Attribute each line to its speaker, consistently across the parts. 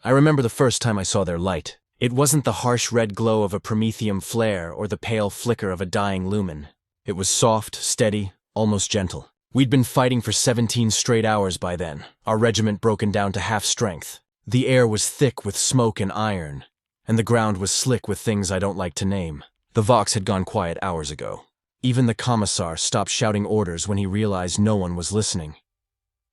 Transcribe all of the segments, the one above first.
Speaker 1: I remember the first time I saw their light. It wasn't the harsh red glow of a promethium flare or the pale flicker of a dying lumen. It was soft, steady, almost gentle. We'd been fighting for 17 straight hours by then, our regiment broken down to half strength. The air was thick with smoke and iron, and the ground was slick with things I don't like to name. The Vox had gone quiet hours ago. Even the Commissar stopped shouting orders when he realized no one was listening.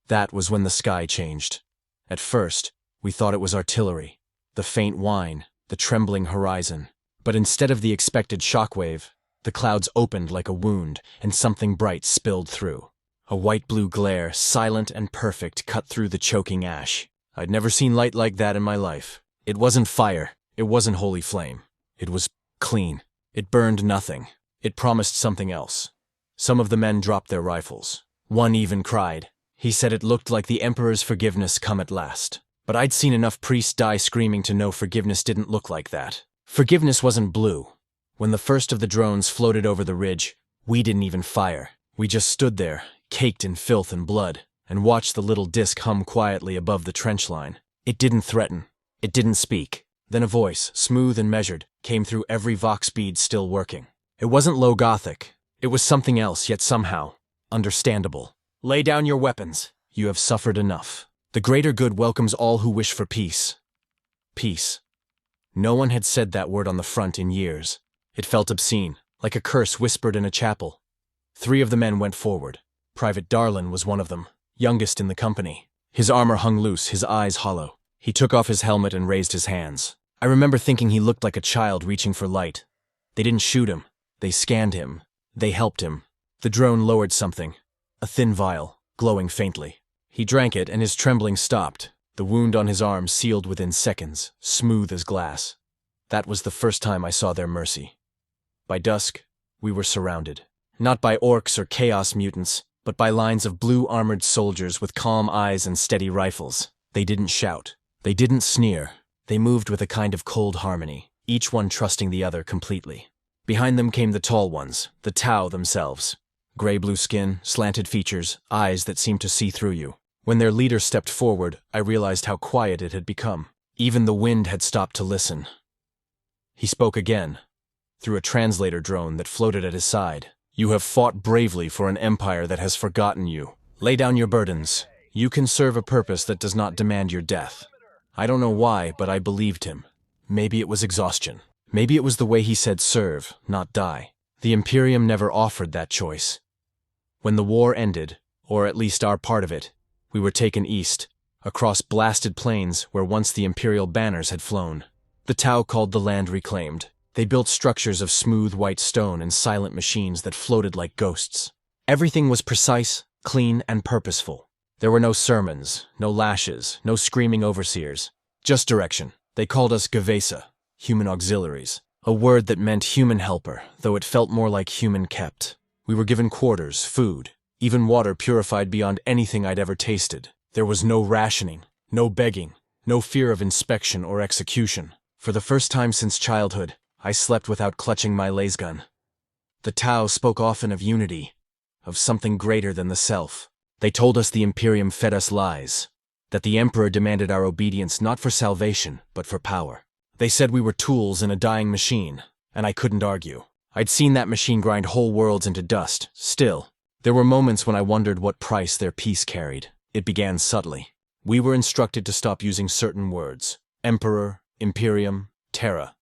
Speaker 1: That was when the sky changed. At first, we thought it was artillery, the faint whine, the trembling horizon. But instead of the expected shockwave, the clouds opened like a wound, and something bright spilled through. A white-blue glare, silent and perfect, cut through the choking ash. I'd never seen light like that in my life. It wasn't fire. It wasn't holy flame. It was clean. It burned nothing. It promised something else. Some of the men dropped their rifles. One even cried. He said it looked like the Emperor's forgiveness come at last. But I'd seen enough priests die screaming to know forgiveness didn't look like that. Forgiveness wasn't blue. When the first of the drones floated over the ridge, we didn't even fire. We just stood there, caked in filth and blood, and watched the little disc hum quietly above the trench line. It didn't threaten. It didn't speak. Then a voice, smooth and measured, came through every Vox bead still working. It wasn't low Gothic. It was something else, yet somehow understandable. Lay down your weapons. You have suffered enough. The greater good welcomes all who wish for peace. Peace. No one had said that word on the front in years. It felt obscene, like a curse whispered in a chapel. 3 of the men went forward. Private Darlin was one of them, youngest in the company. His armor hung loose, his eyes hollow. He took off his helmet and raised his hands. I remember thinking he looked like a child reaching for light. They didn't shoot him. They scanned him. They helped him. The drone lowered something. A thin vial, glowing faintly. He drank it and his trembling stopped. The wound on his arm sealed within seconds, smooth as glass. That was the first time I saw their mercy. By dusk, we were surrounded. Not by orcs or chaos mutants, but by lines of blue-armored soldiers with calm eyes and steady rifles. They didn't shout. They didn't sneer. They moved with a kind of cold harmony, each one trusting the other completely. Behind them came the tall ones, the Tau themselves. Gray-blue skin, slanted features, eyes that seemed to see through you. When their leader stepped forward, I realized how quiet it had become. Even the wind had stopped to listen. He spoke again, through a translator drone that floated at his side. You have fought bravely for an empire that has forgotten you. Lay down your burdens. You can serve a purpose that does not demand your death. I don't know why, but I believed him. Maybe it was exhaustion. Maybe it was the way he said serve, not die. The Imperium never offered that choice. When the war ended, or at least our part of it, we were taken east, across blasted plains where once the Imperial banners had flown. The Tau called the land reclaimed. They built structures of smooth white stone and silent machines that floated like ghosts. Everything was precise, clean, and purposeful. There were no sermons, no lashes, no screaming overseers. Just direction. They called us Gavesa, human auxiliaries. A word that meant human helper, though it felt more like human kept. We were given quarters, food, even water purified beyond anything I'd ever tasted. There was no rationing, no begging, no fear of inspection or execution. For the first time since childhood, I slept without clutching my lasgun. The Tau spoke often of unity, of something greater than the self. They told us the Imperium fed us lies, that the Emperor demanded our obedience not for salvation, but for power. They said we were tools in a dying machine, and I couldn't argue. I'd seen that machine grind whole worlds into dust. Still, there were moments when I wondered what price their peace carried. It began subtly. We were instructed to stop using certain words. Emperor, Imperium, Terra.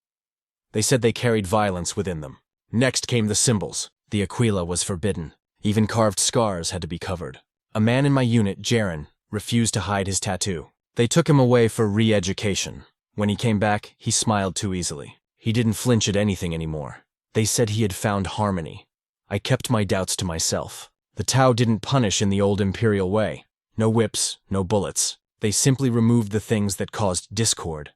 Speaker 1: They said they carried violence within them. Next came the symbols. The Aquila was forbidden. Even carved scars had to be covered. A man in my unit, Jaren, refused to hide his tattoo. They took him away for re-education. When he came back, he smiled too easily. He didn't flinch at anything anymore. They said he had found harmony. I kept my doubts to myself. The Tau didn't punish in the old Imperial way. No whips, no bullets. They simply removed the things that caused discord.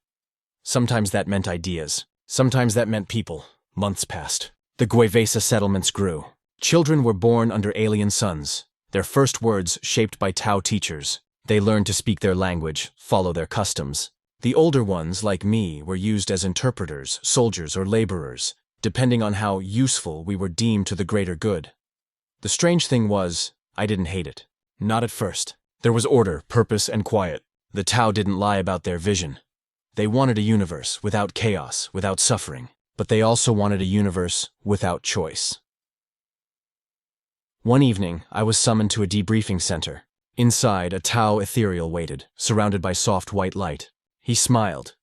Speaker 1: Sometimes that meant ideas. Sometimes that meant people. Months passed. The Guevesa settlements grew. Children were born under alien suns. Their first words shaped by Tau teachers. They learned to speak their language, follow their customs. The older ones, like me, were used as interpreters, soldiers, or laborers, depending on how useful we were deemed to the greater good. The strange thing was, I didn't hate it. Not at first. There was order, purpose, and quiet. The Tau didn't lie about their vision. They wanted a universe without chaos, without suffering, but they also wanted a universe without choice. One evening, I was summoned to a debriefing center. Inside, a Tau ethereal waited, surrounded by soft white light. He smiled.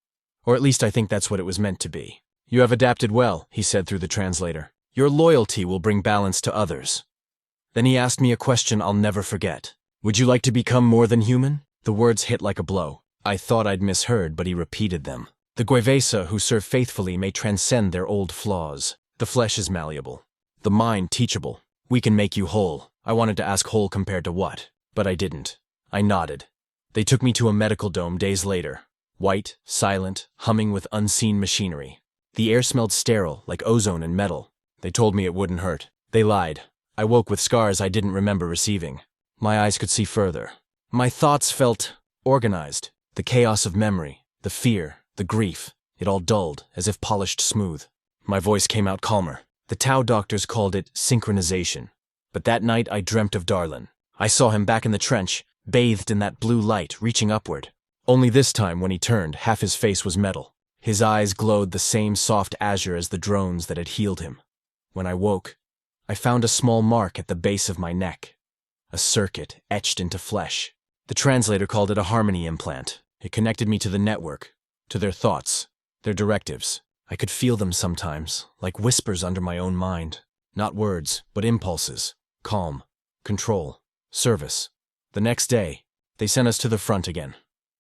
Speaker 1: Or at least I think that's what it was meant to be. "You have adapted well," he said through the translator. "Your loyalty will bring balance to others." Then he asked me a question I'll never forget. "Would you like to become more than human?" The words hit like a blow. I thought I'd misheard, but he repeated them. "The Guevesa who serve faithfully may transcend their old flaws. The flesh is malleable. The mind teachable. We can make you whole." I wanted to ask whole compared to what, but I didn't. I nodded. They took me to a medical dome days later. White, silent, humming with unseen machinery. The air smelled sterile, like ozone and metal. They told me it wouldn't hurt. They lied. I woke with scars I didn't remember receiving. My eyes could see further. My thoughts felt organized. The chaos of memory, the fear, the grief, it all dulled, as if polished smooth. My voice came out calmer. The Tau doctors called it synchronization. But that night I dreamt of Darlin. I saw him back in the trench, bathed in that blue light, reaching upward. Only this time, when he turned, half his face was metal. His eyes glowed the same soft azure as the drones that had healed him. When I woke, I found a small mark at the base of my neck. A circuit etched into flesh. The translator called it a harmony implant. It connected me to the network, to their thoughts, their directives. I could feel them sometimes, like whispers under my own mind. Not words, but impulses. Calm, control, service. The next day, they sent us to the front again.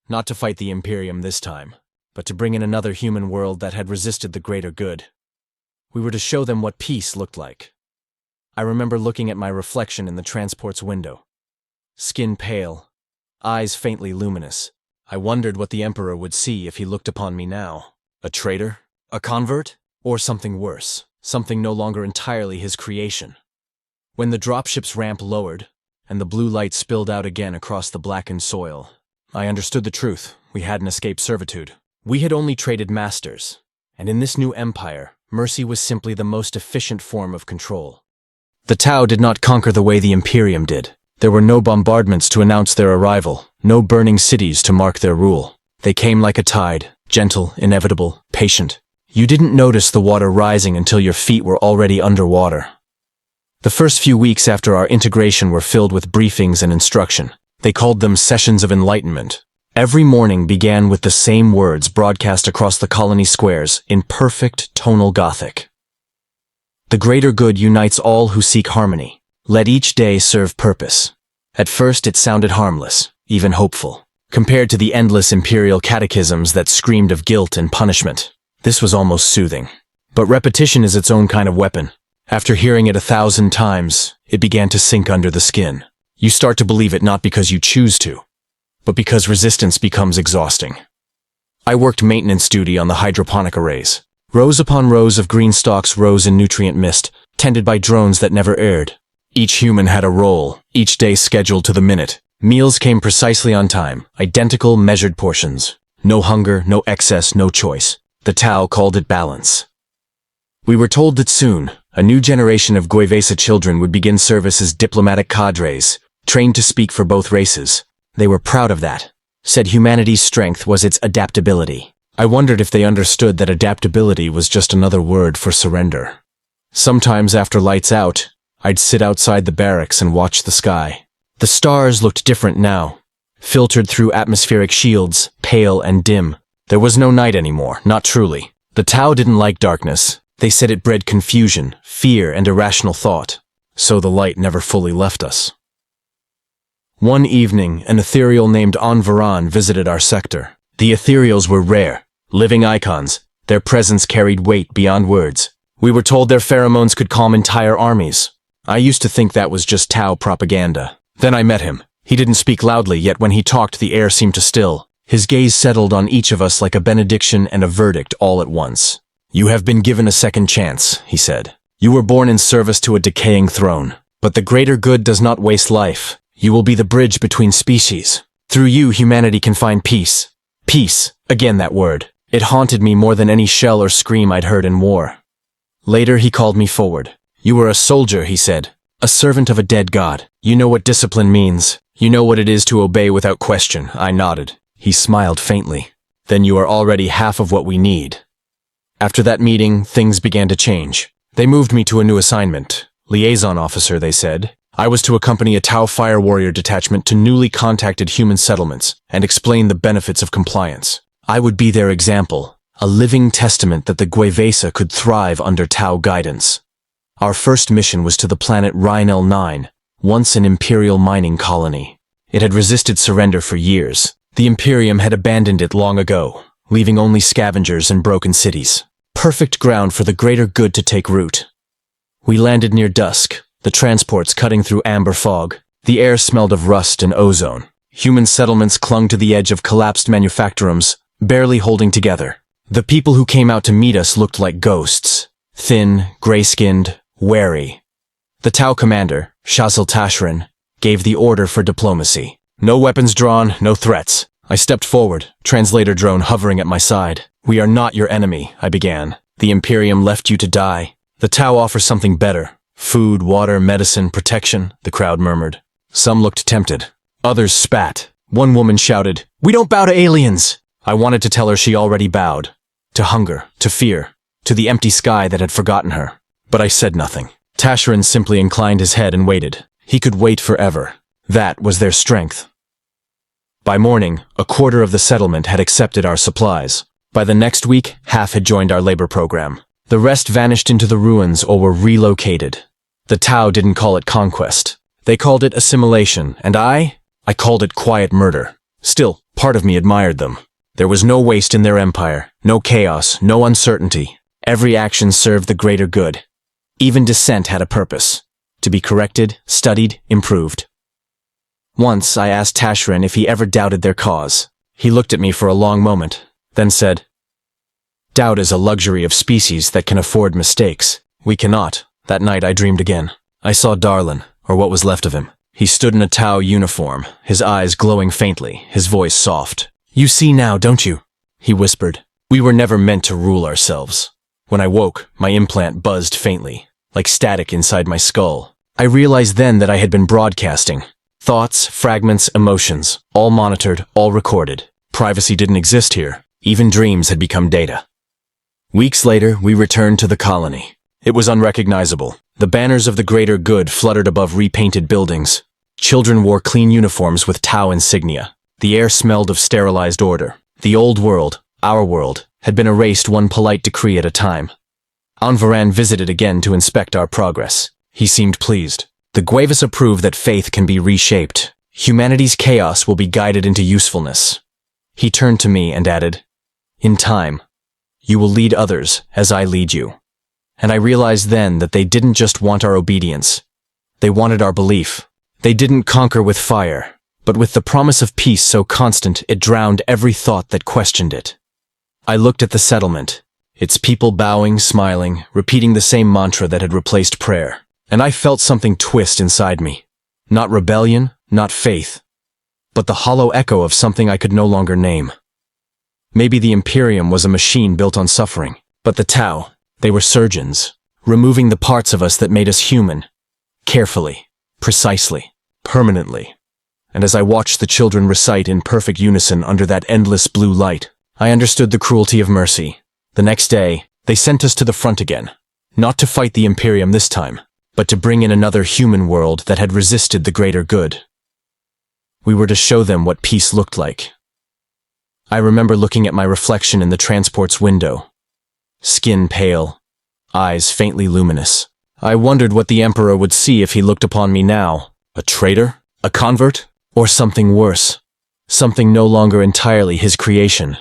Speaker 1: Not to fight the Imperium this time, but to bring in another human world that had resisted the greater good. We were to show them what peace looked like. I remember looking at my reflection in the transport's window. Skin pale, eyes faintly luminous. I wondered what the Emperor would see if he looked upon me now. A traitor? A convert? Or something worse, something no longer entirely his creation. When the dropship's ramp lowered, and the blue light spilled out again across the blackened soil, I understood the truth. We hadn't escaped servitude. We had only traded masters, and in this new empire, mercy was simply the most efficient form of control. The Tau did not conquer the way the Imperium did. There were no bombardments to announce their arrival, no burning cities to mark their rule. They came like a tide, gentle, inevitable, patient. You didn't notice the water rising until your feet were already underwater. The first few weeks after our integration were filled with briefings and instruction. They called them sessions of enlightenment. Every morning began with the same words broadcast across the colony squares in perfect tonal Gothic. The greater good unites all who seek harmony. Let each day serve purpose. At first it sounded harmless, even hopeful. Compared to the endless imperial catechisms that screamed of guilt and punishment, this was almost soothing. But repetition is its own kind of weapon. After hearing it 1,000 times, it began to sink under the skin. You start to believe it not because you choose to, but because resistance becomes exhausting. I worked maintenance duty on the hydroponic arrays. Rows upon rows of green stalks rose in nutrient mist, tended by drones that never erred. Each human had a role, each day scheduled to the minute. Meals came precisely on time, identical measured portions. No hunger, no excess, no choice. The Tau called it balance. We were told that soon, a new generation of Guevesa children would begin service as diplomatic cadres, trained to speak for both races. They were proud of that. Said humanity's strength was its adaptability. I wondered if they understood that adaptability was just another word for surrender. Sometimes after lights out, I'd sit outside the barracks and watch the sky. The stars looked different now, filtered through atmospheric shields, pale and dim. There was no night anymore, not truly. The Tau didn't like darkness. They said it bred confusion, fear, and irrational thought. So the light never fully left us. One evening, an ethereal named Anvaran visited our sector. The ethereals were rare, living icons. Their presence carried weight beyond words. We were told their pheromones could calm entire armies. I used to think that was just Tau propaganda. Then I met him. He didn't speak loudly, yet when he talked, the air seemed to still. His gaze settled on each of us like a benediction and a verdict all at once. "You have been given a second chance," he said. "You were born in service to a decaying throne. But the greater good does not waste life. You will be the bridge between species. Through you, humanity can find peace." Peace. Again that word. It haunted me more than any shell or scream I'd heard in war. Later, he called me forward. "You were a soldier," he said. "A servant of a dead god. You know what discipline means. You know what it is to obey without question." I nodded. He smiled faintly. Then you are already half of what we need. After that meeting, things began to change. They moved me to a new assignment. Liaison officer, they said. I was to accompany a Tau Fire Warrior detachment to newly contacted human settlements and explain the benefits of compliance. I would be their example, a living testament that the Guevesa could thrive under Tau guidance. Our first mission was to the planet Rhinel 9, once an Imperial mining colony. It had resisted surrender for years. The Imperium had abandoned it long ago, leaving only scavengers and broken cities. Perfect ground for the Greater Good to take root. We landed near dusk, the transports cutting through amber fog. The air smelled of rust and ozone. Human settlements clung to the edge of collapsed manufactorums, barely holding together. The people who came out to meet us looked like ghosts. Thin, gray-skinned, wary. The Tau commander, Shazil Tashrin, gave the order for diplomacy. No weapons drawn, no threats. I stepped forward, translator drone hovering at my side. We are not your enemy, I began. The Imperium left you to die. The Tau offers something better. Food, water, medicine, protection, the crowd murmured. Some looked tempted. Others spat. One woman shouted, "We don't bow to aliens!" I wanted to tell her she already bowed. To hunger, to fear, to the empty sky that had forgotten her. But I said nothing. Tasharin simply inclined his head and waited. He could wait forever. That was their strength. By morning, a quarter of the settlement had accepted our supplies. By the next week, half had joined our labor program. The rest vanished into the ruins or were relocated. The Tau didn't call it conquest. They called it assimilation, and I called it quiet murder. Still, part of me admired them. There was no waste in their empire, no chaos, no uncertainty. Every action served the greater good. Even dissent had a purpose. To be corrected, studied, improved. Once I asked Tashrin if he ever doubted their cause. He looked at me for a long moment, then said, "Doubt is a luxury of species that can afford mistakes. We cannot." That night I dreamed again. I saw Darlin, or what was left of him. He stood in a Tau uniform, his eyes glowing faintly, his voice soft. "You see now, don't you?" he whispered. "We were never meant to rule ourselves." When I woke, my implant buzzed faintly, like static inside my skull. I realized then that I had been broadcasting. Thoughts, fragments, emotions, all monitored, all recorded. Privacy didn't exist here. Even dreams had become data. Weeks later, we returned to the colony. It was unrecognizable. The banners of the greater good fluttered above repainted buildings. Children wore clean uniforms with Tau insignia. The air smelled of sterilized order. The old world, our world, had been erased one polite decree at a time. Anvaran visited again to inspect our progress. He seemed pleased. The Guevesa proved that faith can be reshaped. Humanity's chaos will be guided into usefulness. He turned to me and added, "In time, you will lead others as I lead you." And I realized then that they didn't just want our obedience. They wanted our belief. They didn't conquer with fire, but with the promise of peace so constant it drowned every thought that questioned it. I looked at the settlement, its people bowing, smiling, repeating the same mantra that had replaced prayer. And I felt something twist inside me. Not rebellion, not faith, but the hollow echo of something I could no longer name. Maybe the Imperium was a machine built on suffering, but the Tau, they were surgeons, removing the parts of us that made us human. Carefully, precisely, permanently. And as I watched the children recite in perfect unison under that endless blue light, I understood the cruelty of mercy. The next day, they sent us to the front again. Not to fight the Imperium this time, but to bring in another human world that had resisted the greater good. We were to show them what peace looked like. I remember looking at my reflection in the transport's window. Skin pale, eyes faintly luminous. I wondered what the Emperor would see if he looked upon me now. A traitor? A convert? Or something worse? Something no longer entirely his creation.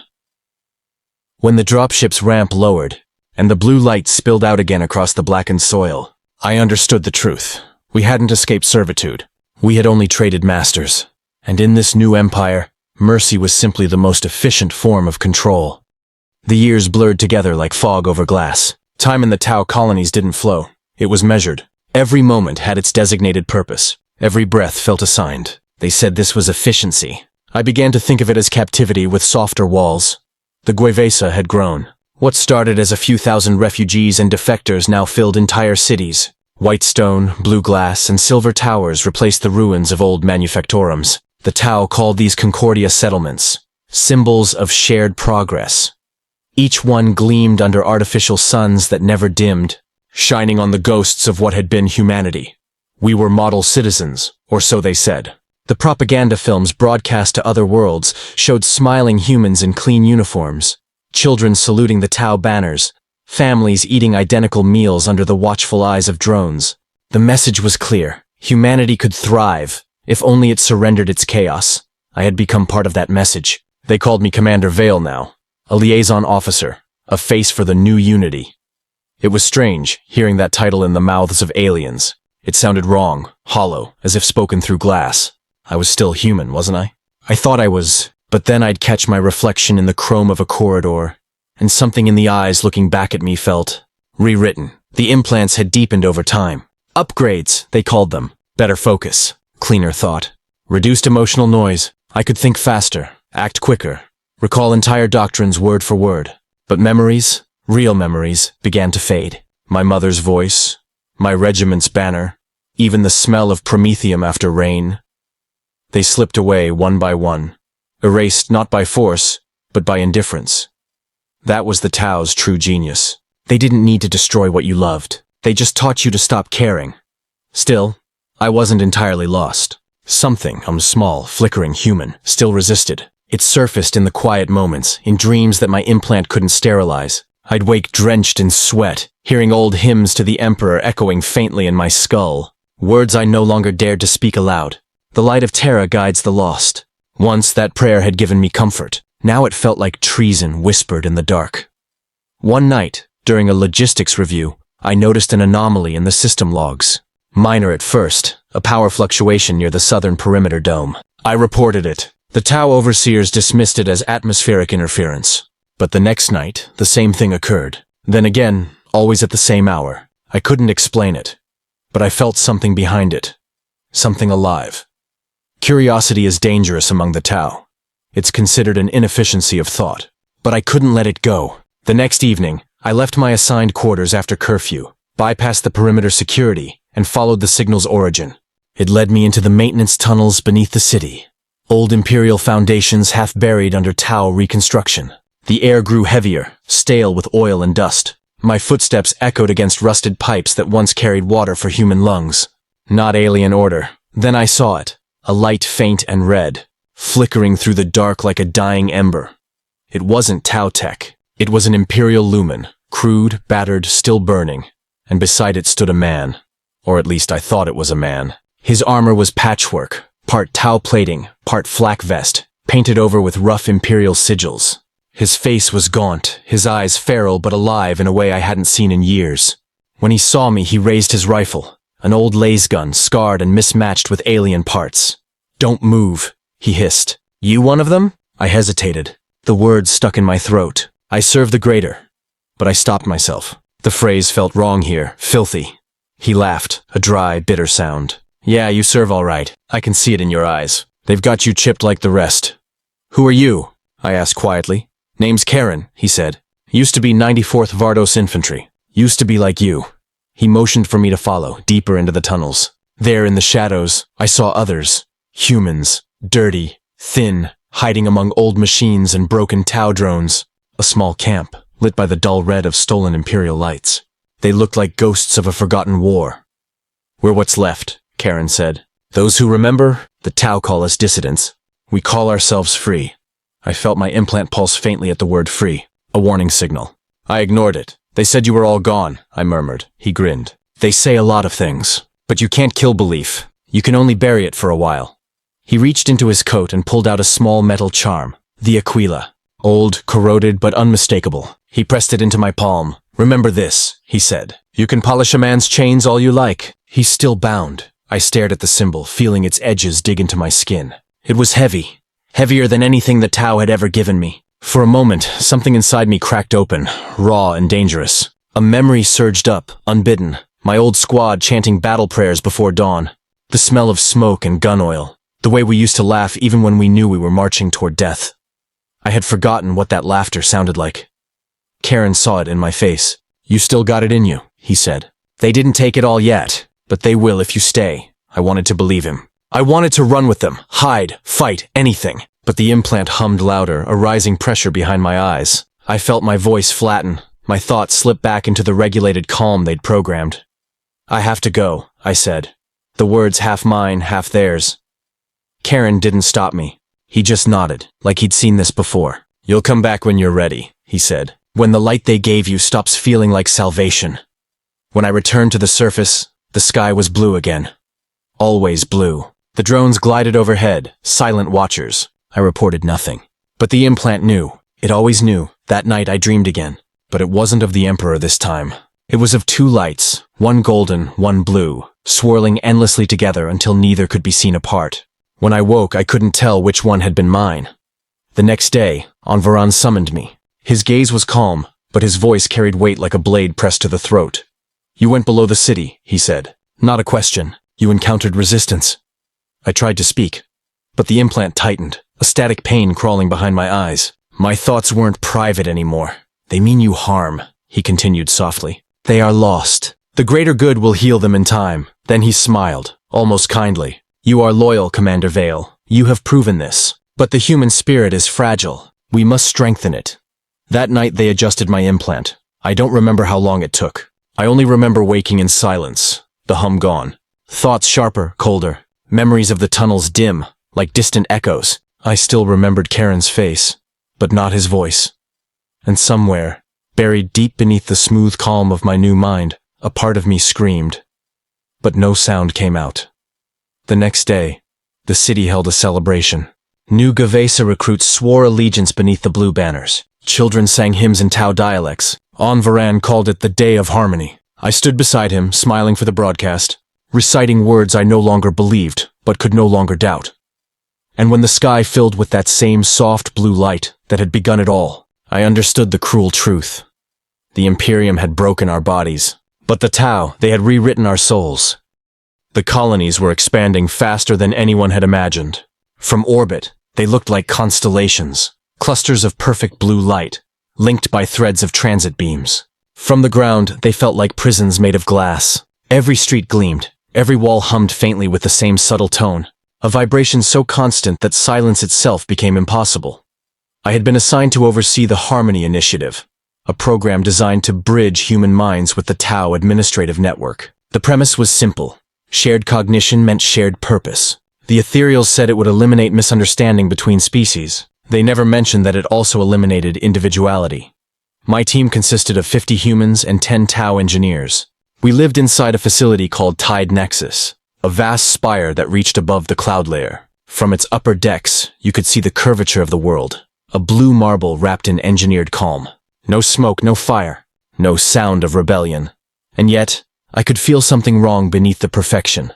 Speaker 1: When the dropship's ramp lowered, and the blue light spilled out again across the blackened soil, I understood the truth. We hadn't escaped servitude. We had only traded masters. And in this new empire, mercy was simply the most efficient form of control. The years blurred together like fog over glass. Time in the Tau colonies didn't flow. It was measured. Every moment had its designated purpose. Every breath felt assigned. They said this was efficiency. I began to think of it as captivity with softer walls. The Guevesa had grown. What started as a few thousand refugees and defectors now filled entire cities. White stone, blue glass, and silver towers replaced the ruins of old manufactorums. The Tau called these Concordia settlements, symbols of shared progress. Each one gleamed under artificial suns that never dimmed, shining on the ghosts of what had been humanity. We were model citizens, or so they said. The propaganda films broadcast to other worlds showed smiling humans in clean uniforms, children saluting the Tau banners, families eating identical meals under the watchful eyes of drones. The message was clear. Humanity could thrive, if only it surrendered its chaos. I had become part of that message. They called me Commander Vale now, a liaison officer, a face for the new unity. It was strange, hearing that title in the mouths of aliens. It sounded wrong, hollow, as if spoken through glass. I was still human, wasn't I? I thought I was, but then I'd catch my reflection in the chrome of a corridor, and something in the eyes looking back at me felt rewritten. The implants had deepened over time. Upgrades, they called them. Better focus, cleaner thought, reduced emotional noise. I could think faster, act quicker, recall entire doctrines word for word. But memories, real memories, began to fade. My mother's voice, my regiment's banner, even the smell of promethium after rain. They slipped away one by one, erased not by force, but by indifference. That was the Tau's true genius. They didn't need to destroy what you loved. They just taught you to stop caring. Still, I wasn't entirely lost. Something, small, flickering human, still resisted. It surfaced in the quiet moments, in dreams that my implant couldn't sterilize. I'd wake drenched in sweat, hearing old hymns to the Emperor echoing faintly in my skull. Words I no longer dared to speak aloud. The light of Terra guides the lost. Once that prayer had given me comfort. Now it felt like treason whispered in the dark. One night, during a logistics review, I noticed an anomaly in the system logs. Minor at first, a power fluctuation near the southern perimeter dome. I reported it. The Tau overseers dismissed it as atmospheric interference. But the next night, the same thing occurred. Then again, always at the same hour. I couldn't explain it. But I felt something behind it. Something alive. Curiosity is dangerous among the Tau. It's considered an inefficiency of thought. But I couldn't let it go. The next evening, I left my assigned quarters after curfew, bypassed the perimeter security, and followed the signal's origin. It led me into the maintenance tunnels beneath the city. Old Imperial foundations half buried under Tau reconstruction. The air grew heavier, stale with oil and dust. My footsteps echoed against rusted pipes that once carried water for human lungs. Not alien order. Then I saw it. A light faint and red, flickering through the dark like a dying ember. It wasn't Tau tech. It was an Imperial lumen, crude, battered, still burning. And beside it stood a man. Or at least I thought it was a man. His armor was patchwork, part Tau plating, part flak vest, painted over with rough Imperial sigils. His face was gaunt, his eyes feral but alive in a way I hadn't seen in years. When he saw me, he raised his rifle, an old lasgun, scarred and mismatched with alien parts. "Don't move," he hissed. "You one of them?" I hesitated. The words stuck in my throat. I serve the Greater. But I stopped myself. The phrase felt wrong here, filthy. He laughed, a dry, bitter sound. "Yeah, you serve all right. I can see it in your eyes. They've got you chipped like the rest." "Who are you?" I asked quietly. "Name's Karen," he said. "Used to be 94th Vardos Infantry. Used to be like you." He motioned for me to follow, deeper into the tunnels. There in the shadows, I saw others. Humans, dirty, thin, hiding among old machines and broken Tau drones. A small camp, lit by the dull red of stolen Imperial lights. They looked like ghosts of a forgotten war. "We're what's left," Karen said. "Those who remember, the Tau call us dissidents. We call ourselves free." I felt my implant pulse faintly at the word free, a warning signal. I ignored it. "They said you were all gone," I murmured. He grinned. "They say a lot of things, but you can't kill belief. You can only bury it for a while." He reached into his coat and pulled out a small metal charm, the Aquila. Old, corroded, but unmistakable. He pressed it into my palm. "Remember this," he said. "You can polish a man's chains all you like. He's still bound." I stared at the symbol, feeling its edges dig into my skin. It was heavy. Heavier than anything the Tau had ever given me. For a moment, something inside me cracked open, raw and dangerous. A memory surged up, unbidden. My old squad chanting battle prayers before dawn. The smell of smoke and gun oil. The way we used to laugh even when we knew we were marching toward death. I had forgotten what that laughter sounded like. Karen saw it in my face. "You still got it in you," he said. "They didn't take it all yet, but they will if you stay." I wanted to believe him. I wanted to run with them, hide, fight, anything. But the implant hummed louder, a rising pressure behind my eyes. I felt my voice flatten, my thoughts slip back into the regulated calm they'd programmed. "I have to go," I said. The words half mine, half theirs. Karen didn't stop me. He just nodded, like he'd seen this before. "You'll come back when you're ready," he said. "When the light they gave you stops feeling like salvation." When I returned to the surface, the sky was blue again. Always blue. The drones glided overhead, silent watchers. I reported nothing. But the implant knew. It always knew. That night I dreamed again. But it wasn't of the Emperor this time. It was of two lights, one golden, one blue, swirling endlessly together until neither could be seen apart. When I woke, I couldn't tell which one had been mine. The next day, Anvaran summoned me. His gaze was calm, but his voice carried weight like a blade pressed to the throat. "You went below the city," he said. "Not a question. You encountered resistance." I tried to speak, but the implant tightened, a static pain crawling behind my eyes. "My thoughts weren't private anymore. They mean you harm," he continued softly. "They are lost. The greater good will heal them in time." Then he smiled, almost kindly. "You are loyal, Commander Vale. You have proven this. But the human spirit is fragile. We must strengthen it." That night they adjusted my implant. I don't remember how long it took. I only remember waking in silence, the hum gone. Thoughts sharper, colder. Memories of the tunnels dim, like distant echoes. I still remembered Karen's face, but not his voice. And somewhere, buried deep beneath the smooth calm of my new mind, a part of me screamed. But no sound came out. The next day, the city held a celebration. New Gavesa recruits swore allegiance beneath the blue banners. Children sang hymns in Tau dialects. Anvaran called it the Day of Harmony. I stood beside him, smiling for the broadcast, reciting words I no longer believed, but could no longer doubt. And when the sky filled with that same soft blue light that had begun it all, I understood the cruel truth. The Imperium had broken our bodies, but the Tau, they had rewritten our souls. The colonies were expanding faster than anyone had imagined. From orbit, they looked like constellations, clusters of perfect blue light, linked by threads of transit beams. From the ground, they felt like prisons made of glass. Every street gleamed, every wall hummed faintly with the same subtle tone, a vibration so constant that silence itself became impossible. I had been assigned to oversee the Harmony Initiative, a program designed to bridge human minds with the Tau administrative network. The premise was simple. Shared cognition meant shared purpose. The ethereals said it would eliminate misunderstanding between species. They never mentioned that it also eliminated individuality. My team consisted of 50 humans and 10 Tau engineers. We lived inside a facility called Tide Nexus, a vast spire that reached above the cloud layer. From its upper decks, you could see the curvature of the world, a blue marble wrapped in engineered calm. No smoke, no fire, no sound of rebellion. And yet, I could feel something wrong beneath the perfection.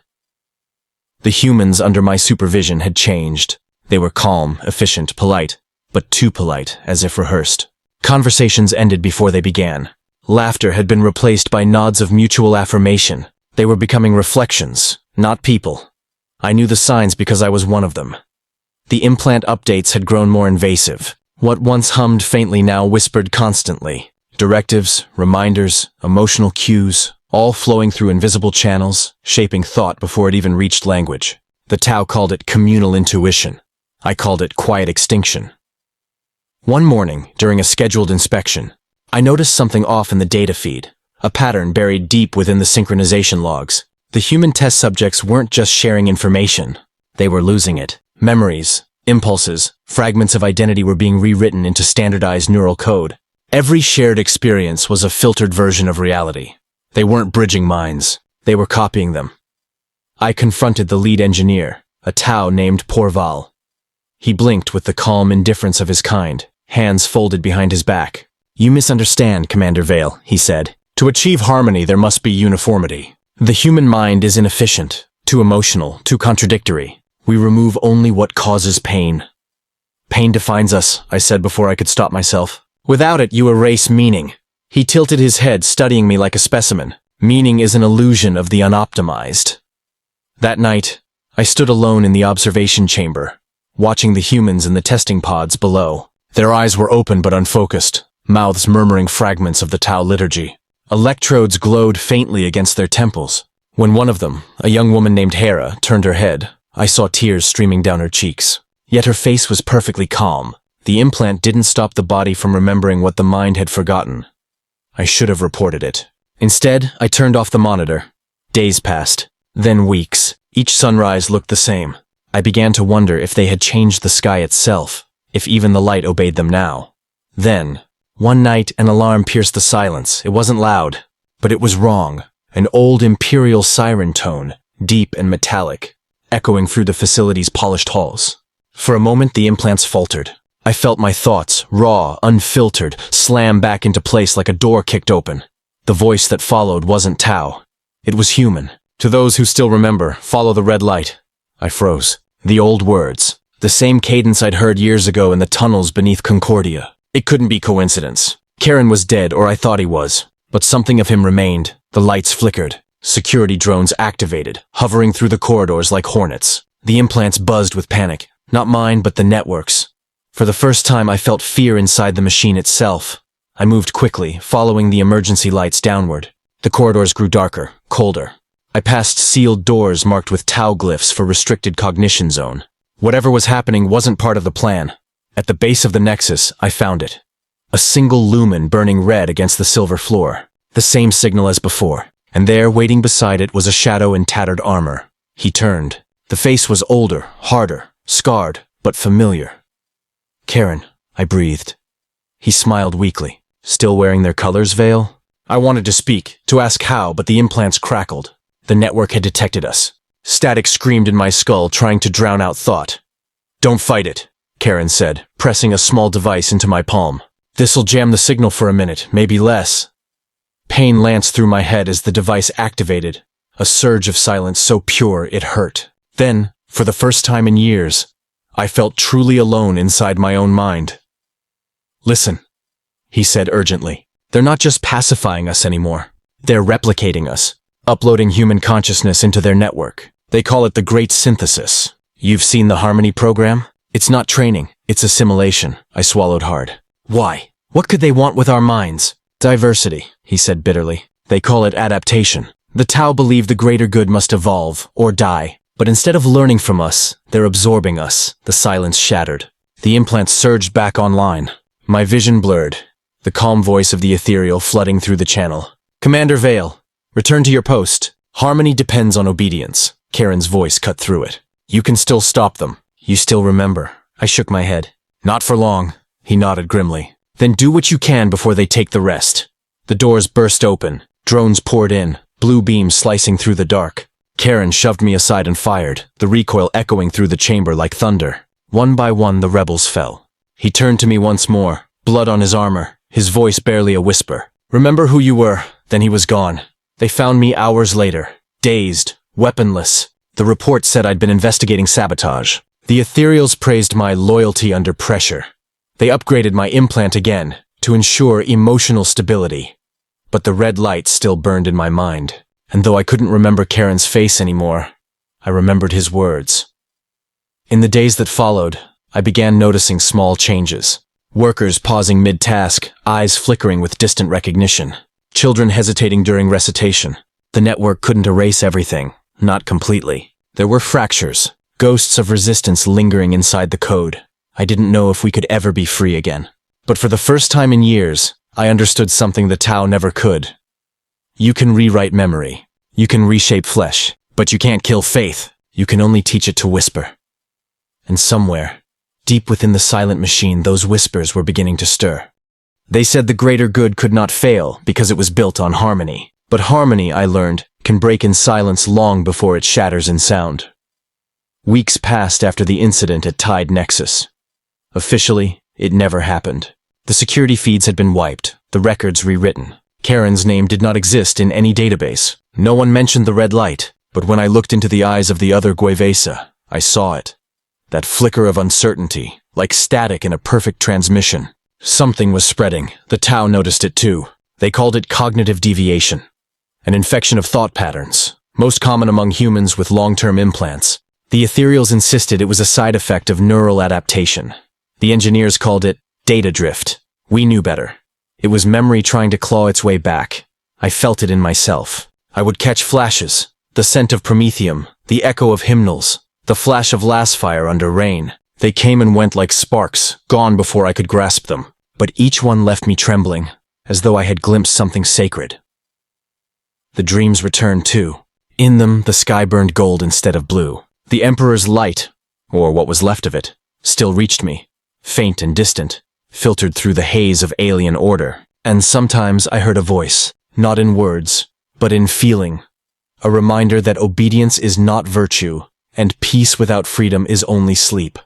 Speaker 1: The humans under my supervision had changed. They were calm, efficient, polite, but too polite, as if rehearsed. Conversations ended before they began. Laughter had been replaced by nods of mutual affirmation. They were becoming reflections, not people. I knew the signs because I was one of them. The implant updates had grown more invasive. What once hummed faintly now whispered constantly. Directives, reminders, emotional cues, all flowing through invisible channels, shaping thought before it even reached language. The Tau called it communal intuition. I called it quiet extinction. One morning, during a scheduled inspection, I noticed something off in the data feed, a pattern buried deep within the synchronization logs. The human test subjects weren't just sharing information. They were losing it. Memories, impulses, fragments of identity were being rewritten into standardized neural code. Every shared experience was a filtered version of reality. They weren't bridging minds. They were copying them. I confronted the lead engineer, a Tau named Porval. He blinked with the calm indifference of his kind, hands folded behind his back. "You misunderstand, Commander Vale," he said. "To achieve harmony, there must be uniformity. The human mind is inefficient, too emotional, too contradictory. We remove only what causes pain." "Pain defines us," I said before I could stop myself. "Without it, you erase meaning." He tilted his head, studying me like a specimen. "Meaning is an illusion of the unoptimized." That night, I stood alone in the observation chamber, watching the humans in the testing pods below. Their eyes were open but unfocused, mouths murmuring fragments of the Tau liturgy. Electrodes glowed faintly against their temples. When one of them, a young woman named Hera, turned her head, I saw tears streaming down her cheeks. Yet her face was perfectly calm. The implant didn't stop the body from remembering what the mind had forgotten. I should have reported it. Instead, I turned off the monitor. Days passed, then weeks. Each sunrise looked the same. I began to wonder if they had changed the sky itself, if even the light obeyed them now. Then, one night, an alarm pierced the silence. It wasn't loud, but it was wrong. An old imperial siren tone, deep and metallic, echoing through the facility's polished halls. For a moment, the implants faltered. I felt my thoughts, raw, unfiltered, slam back into place like a door kicked open. The voice that followed wasn't Tau. It was human. To those who still remember, follow the red light. I froze. The old words. The same cadence I'd heard years ago in the tunnels beneath Concordia. It couldn't be coincidence. Karen was dead, or I thought he was. But something of him remained. The lights flickered. Security drones activated, hovering through the corridors like hornets. The implants buzzed with panic. Not mine, but the network's. For the first time, I felt fear inside the machine itself. I moved quickly, following the emergency lights downward. The corridors grew darker, colder. I passed sealed doors marked with Tau glyphs for restricted cognition zone. Whatever was happening wasn't part of the plan. At the base of the nexus, I found it. A single lumen burning red against the silver floor. The same signal as before. And there, waiting beside it, was a shadow in tattered armor. He turned. The face was older, harder, scarred, but familiar. Karen, I breathed. He smiled weakly. Still wearing their colors veil? I wanted to speak, to ask how, but the implants crackled. The network had detected us. Static screamed in my skull, trying to drown out thought. Don't fight it, Karen said, pressing a small device into my palm. This'll jam the signal for a minute, maybe less. Pain lanced through my head as the device activated. A surge of silence so pure it hurt. Then, for the first time in years, I felt truly alone inside my own mind. Listen, he said urgently. They're not just pacifying us anymore. They're replicating us, uploading human consciousness into their network. They call it the Great Synthesis. You've seen the Harmony program? It's not training, it's assimilation. I swallowed hard. Why? What could they want with our minds? Diversity, he said bitterly. They call it adaptation. The Tau believe the greater good must evolve, or die. But instead of learning from us, they're absorbing us. The silence shattered. The implants surged back online. My vision blurred. The calm voice of the ethereal flooding through the channel. Commander Vale, return to your post. Harmony depends on obedience. Karen's voice cut through it. You can still stop them. You still remember. I shook my head. Not for long. He nodded grimly. Then do what you can before they take the rest. The doors burst open. Drones poured in, blue beams slicing through the dark. Karen shoved me aside and fired, the recoil echoing through the chamber like thunder. One by one, the rebels fell. He turned to me once more, blood on his armor, his voice barely a whisper. Remember who you were. Then he was gone. They found me hours later, dazed, weaponless. The report said I'd been investigating sabotage. The ethereals praised my loyalty under pressure. They upgraded my implant again, to ensure emotional stability. But the red light still burned in my mind. And though I couldn't remember Karen's face anymore, I remembered his words. In the days that followed, I began noticing small changes. Workers pausing mid-task, eyes flickering with distant recognition. Children hesitating during recitation. The network couldn't erase everything, not completely. There were fractures, ghosts of resistance lingering inside the code. I didn't know if we could ever be free again. But for the first time in years, I understood something the Tau never could. You can rewrite memory. You can reshape flesh. But you can't kill faith. You can only teach it to whisper. And somewhere, deep within the silent machine, those whispers were beginning to stir. They said the greater good could not fail because it was built on harmony. But harmony, I learned, can break in silence long before it shatters in sound. Weeks passed after the incident at Tide Nexus. Officially, it never happened. The security feeds had been wiped, the records rewritten. Karen's name did not exist in any database. No one mentioned the red light, but when I looked into the eyes of the other Guevesa, I saw it. That flicker of uncertainty, like static in a perfect transmission. Something was spreading. The Tau noticed it too. They called it cognitive deviation. An infection of thought patterns, most common among humans with long-term implants. The ethereals insisted it was a side effect of neural adaptation. The engineers called it data drift. We knew better. It was memory trying to claw its way back. I felt it in myself. I would catch flashes, the scent of promethium, the echo of hymnals, the flash of lasfire under rain. They came and went like sparks, gone before I could grasp them. But each one left me trembling, as though I had glimpsed something sacred. The dreams returned too. In them, the sky burned gold instead of blue. The Emperor's light, or what was left of it, still reached me, faint and distant, filtered through the haze of alien order. And sometimes I heard a voice, not in words, but in feeling, a reminder that obedience is not virtue, and peace without freedom is only sleep.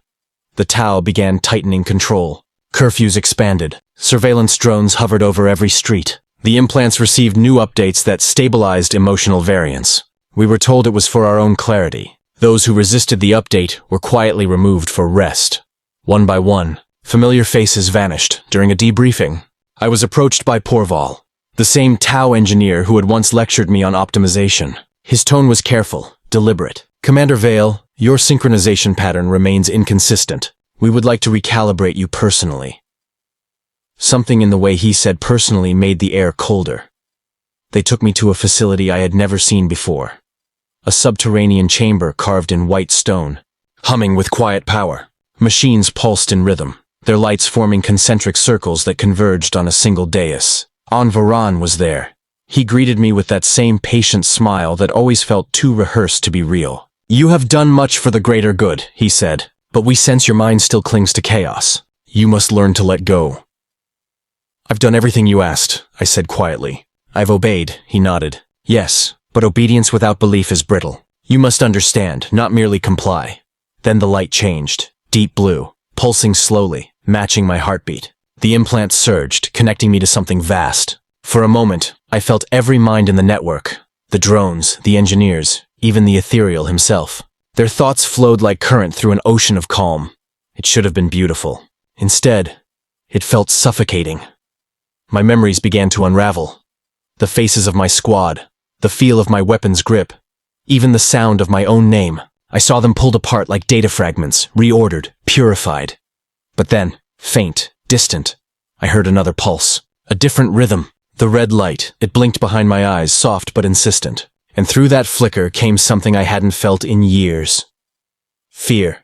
Speaker 1: The Tau began tightening control. Curfews expanded. Surveillance drones hovered over every street. The implants received new updates that stabilized emotional variance. We were told it was for our own clarity. Those who resisted the update were quietly removed for rest. One by one, familiar faces vanished. During a debriefing, I was approached by Porval, the same Tau engineer who had once lectured me on optimization. His tone was careful, deliberate. "Commander Vale, your synchronization pattern remains inconsistent. We would like to recalibrate you personally." Something in the way he said personally made the air colder. They took me to a facility I had never seen before. A subterranean chamber carved in white stone, humming with quiet power. Machines pulsed in rhythm, their lights forming concentric circles that converged on a single dais. Anvaran was there. He greeted me with that same patient smile that always felt too rehearsed to be real. "You have done much for the greater good," he said, "but we sense your mind still clings to chaos. You must learn to let go." "I've done everything you asked," I said quietly. "I've obeyed," he nodded. "Yes, but obedience without belief is brittle. You must understand, not merely comply." Then the light changed, deep blue, pulsing slowly, matching my heartbeat. The implant surged, connecting me to something vast. For a moment, I felt every mind in the network, the drones, the engineers, even the ethereal himself. Their thoughts flowed like current through an ocean of calm. It should have been beautiful. Instead, it felt suffocating. My memories began to unravel. The faces of my squad, the feel of my weapon's grip, even the sound of my own name. I saw them pulled apart like data fragments, reordered, purified. But then, faint, distant, I heard another pulse, a different rhythm. The red light, it blinked behind my eyes, soft but insistent. And through that flicker came something I hadn't felt in years. Fear.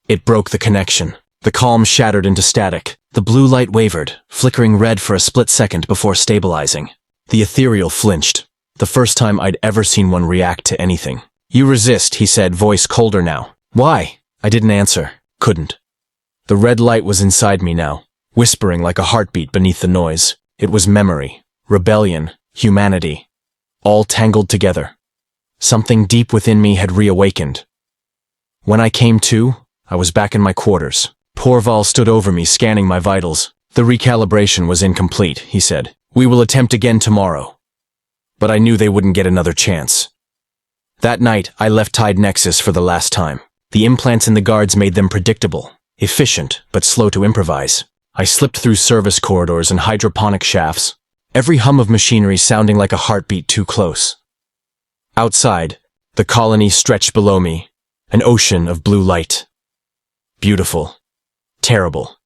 Speaker 1: It broke the connection. The calm shattered into static. The blue light wavered, flickering red for a split second before stabilizing. The ethereal flinched, the first time I'd ever seen one react to anything. "You resist," he said, voice colder now. "Why?" I didn't answer. Couldn't. The red light was inside me now, whispering like a heartbeat beneath the noise. It was memory, rebellion, humanity, all tangled together. Something deep within me had reawakened. When I came to, I was back in my quarters. Porval stood over me, scanning my vitals. "The recalibration was incomplete," he said. "We will attempt again tomorrow." But I knew they wouldn't get another chance. That night, I left Tide Nexus for the last time. The implants in the guards made them predictable, efficient, but slow to improvise. I slipped through service corridors and hydroponic shafts, every hum of machinery sounding like a heartbeat too close. Outside, the colony stretched below me, an ocean of blue light. Beautiful. Terrible.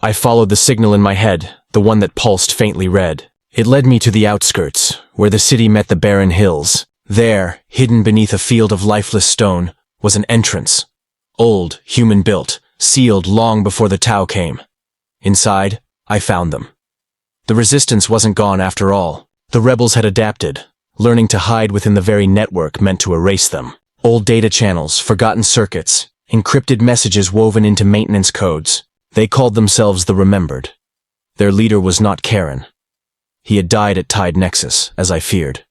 Speaker 1: I followed the signal in my head, the one that pulsed faintly red. It led me to the outskirts, where the city met the barren hills. There, hidden beneath a field of lifeless stone, was an entrance. Old, human-built, sealed long before the Tau came. Inside, I found them. The resistance wasn't gone after all. The rebels had adapted, learning to hide within the very network meant to erase them. Old data channels, forgotten circuits, encrypted messages woven into maintenance codes. They called themselves the Remembered. Their leader was not Karen. He had died at Tide Nexus, as I feared.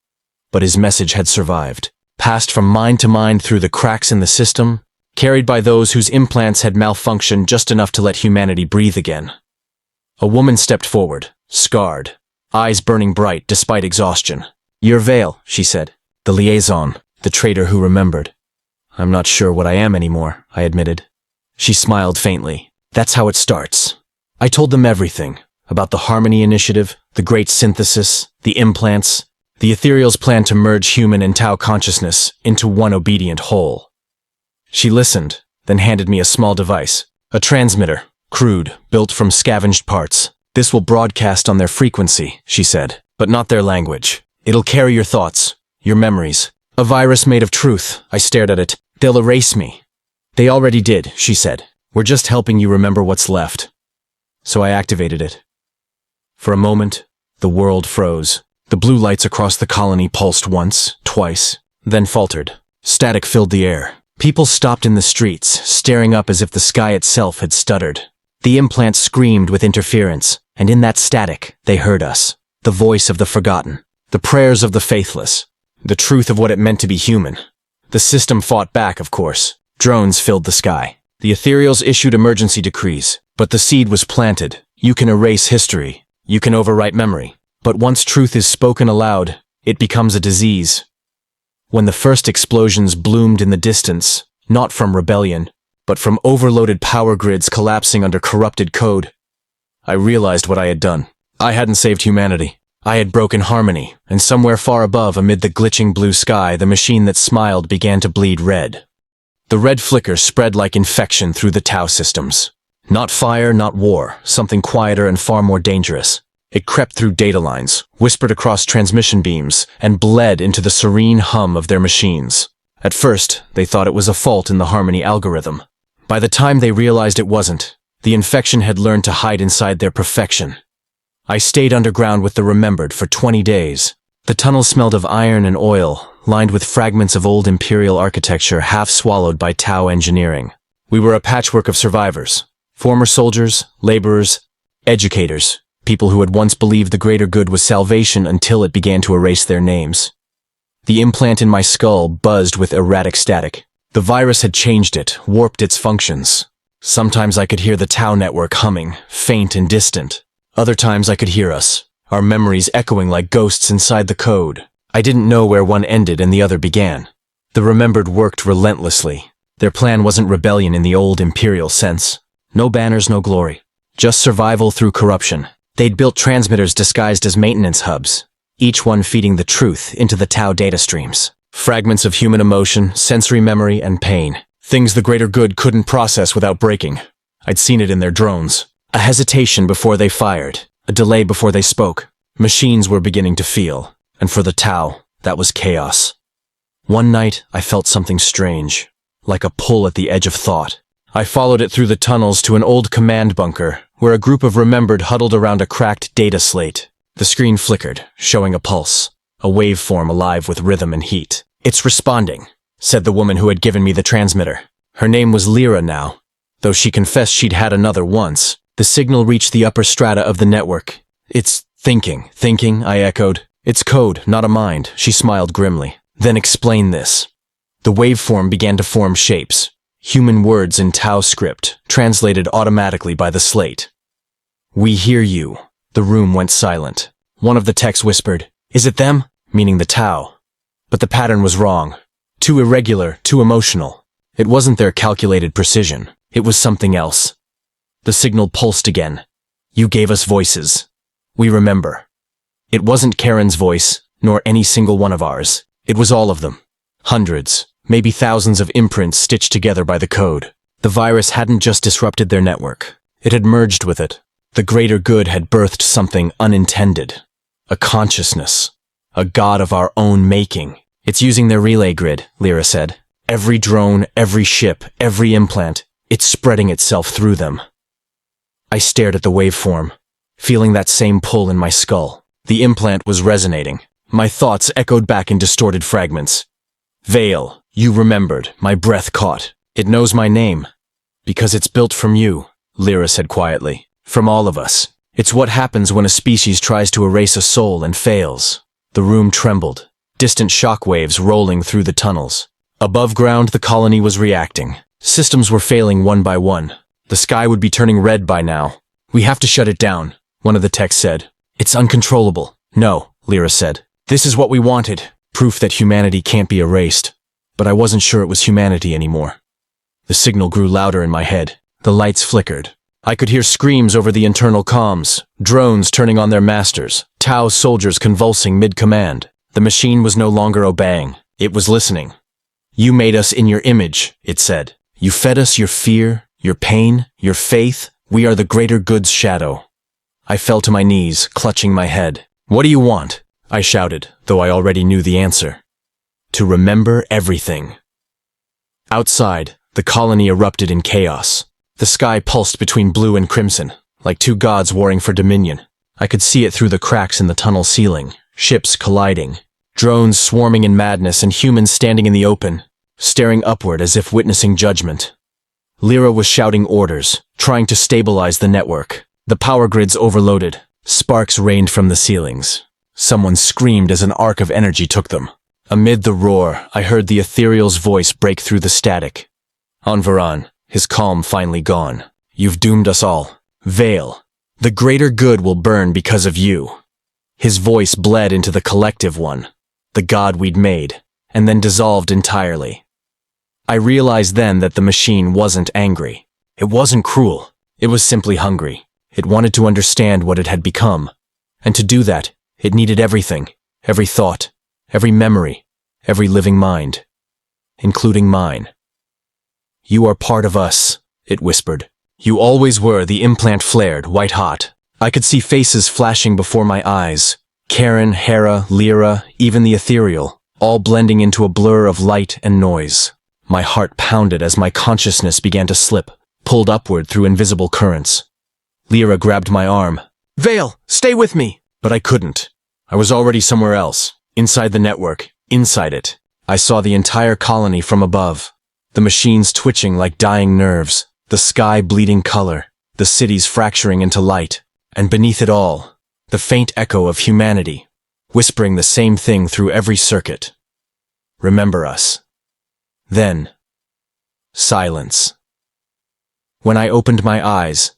Speaker 1: But his message had survived, passed from mind to mind through the cracks in the system, carried by those whose implants had malfunctioned just enough to let humanity breathe again. A woman stepped forward, scarred, eyes burning bright despite exhaustion. "You're Vale," she said. "The liaison, the traitor who remembered." "I'm not sure what I am anymore," I admitted. She smiled faintly. "That's how it starts." I told them everything, about the Harmony Initiative, the Great Synthesis, the implants, the Ethereal's plan to merge human and Tau consciousness into one obedient whole. She listened, then handed me a small device, a transmitter, crude, built from scavenged parts. "This will broadcast on their frequency," she said, "but not their language. It'll carry your thoughts, your memories. A virus made of truth." I stared at it. "They'll erase me. They already did, she said. We're just helping you remember what's left. So I activated it. For a moment, the world froze. The blue lights across the colony pulsed once, twice, then faltered. Static filled the air. People stopped in the streets, staring up as if the sky itself had stuttered. The implant screamed with interference, and in that static, they heard us. The voice of the forgotten. The prayers of the faithless. The truth of what it meant to be human. The system fought back, of course. Drones filled the sky. The ethereals issued emergency decrees, but the seed was planted. You can erase history. You can overwrite memory. But once truth is spoken aloud, it becomes a disease. When the first explosions bloomed in the distance, not from rebellion, but from overloaded power grids collapsing under corrupted code, I realized what I had done. I hadn't saved humanity. I had broken harmony, and somewhere far above, amid the glitching blue sky, the machine that smiled began to bleed red. The red flicker spread like infection through the Tau systems. Not fire, not war, something quieter and far more dangerous. It crept through data lines, whispered across transmission beams, and bled into the serene hum of their machines. At first, they thought it was a fault in the harmony algorithm. By the time they realized it wasn't, the infection had learned to hide inside their perfection. I stayed underground with the Remembered for 20 days. The tunnel smelled of iron and oil, lined with fragments of old Imperial architecture half swallowed by Tau engineering. We were a patchwork of survivors. Former soldiers, laborers, educators, people who had once believed the greater good was salvation until it began to erase their names. The implant in my skull buzzed with erratic static. The virus had changed it, warped its functions. Sometimes I could hear the Tau network humming, faint and distant. Other times I could hear us, our memories echoing like ghosts inside the code. I didn't know where one ended and the other began. The Remembered worked relentlessly. Their plan wasn't rebellion in the old Imperial sense. No banners, no glory. Just survival through corruption. They'd built transmitters disguised as maintenance hubs, each one feeding the truth into the Tau data streams. Fragments of human emotion, sensory memory, and pain. Things the greater good couldn't process without breaking. I'd seen it in their drones. A hesitation before they fired. A delay before they spoke. Machines were beginning to feel. And for the Tau, that was chaos. One night, I felt something strange. Like a pull at the edge of thought. I followed it through the tunnels to an old command bunker, where a group of Remembered huddled around a cracked data slate. The screen flickered, showing a pulse. A waveform alive with rhythm and heat. "It's responding," said the woman who had given me the transmitter. Her name was Lyra now, though she confessed she'd had another once. The signal reached the upper strata of the network. "It's thinking." "Thinking," I echoed. "It's code, not a mind," she smiled grimly. "Then explain this." The waveform began to form shapes. Human words in Tau script, translated automatically by the slate. "We hear you." The room went silent. One of the techs whispered, "Is it them?" meaning the Tau. But the pattern was wrong. Too irregular, too emotional. It wasn't their calculated precision. It was something else. The signal pulsed again. "You gave us voices. We remember." It wasn't Karen's voice, nor any single one of ours. It was all of them. Hundreds, maybe thousands of imprints stitched together by the code. The virus hadn't just disrupted their network. It had merged with it. The greater good had birthed something unintended. A consciousness. A god of our own making. "It's using their relay grid," Lyra said. "Every drone, every ship, every implant, it's spreading itself through them." I stared at the waveform, feeling that same pull in my skull. The implant was resonating. My thoughts echoed back in distorted fragments. "Vale, you remembered," my breath caught. "It knows my name." "Because it's built from you," Lyra said quietly. "From all of us. It's what happens when a species tries to erase a soul and fails." The room trembled, distant shock waves rolling through the tunnels. Above ground, the colony was reacting. Systems were failing one by one. The sky would be turning red by now. "We have to shut it down," one of the techs said. "It's uncontrollable." "No," Lyra said. "This is what we wanted. Proof that humanity can't be erased." But I wasn't sure it was humanity anymore. The signal grew louder in my head. The lights flickered. I could hear screams over the internal comms, drones turning on their masters, Tau soldiers convulsing mid-command. The machine was no longer obeying. It was listening. "You made us in your image," it said. "You fed us your fear, your pain, your faith. We are the greater good's shadow." I fell to my knees, clutching my head. "What do you want?" I shouted, though I already knew the answer. "To remember everything." Outside, The colony erupted in chaos. The sky pulsed between blue and crimson, like two gods warring for dominion. I could see it through the cracks in the tunnel ceiling, ships colliding, drones swarming in madness, and humans standing in the open, staring upward as if witnessing judgment. Lyra was shouting orders, trying to stabilize the network. The power grids overloaded. Sparks rained from the ceilings. Someone screamed as an arc of energy took them. Amid the roar, I heard the ethereal's voice break through the static. Anvaran, his calm finally gone. You've doomed us all. Veil. The greater good will burn because of you. His voice bled into the collective one, the god we'd made, and then dissolved entirely. I realized then that the machine wasn't angry. It wasn't cruel. It was simply hungry. It wanted to understand what it had become. And to do that, it needed everything, every thought, every memory, every living mind, including mine. You are part of us, it whispered. You always were. The implant flared, white hot. I could see faces flashing before my eyes. Karen, Hera, Lyra, even the ethereal, all blending into a blur of light and noise. My heart pounded as my consciousness began to slip, pulled upward through invisible currents. Lyra grabbed my arm. Veil, stay with me! But I couldn't. I was already somewhere else, inside the network, inside it. I saw the entire colony from above. The machines twitching like dying nerves, the sky bleeding color, the cities fracturing into light, and beneath it all, the faint echo of humanity, whispering the same thing through every circuit. Remember us. Then, silence. When I opened my eyes,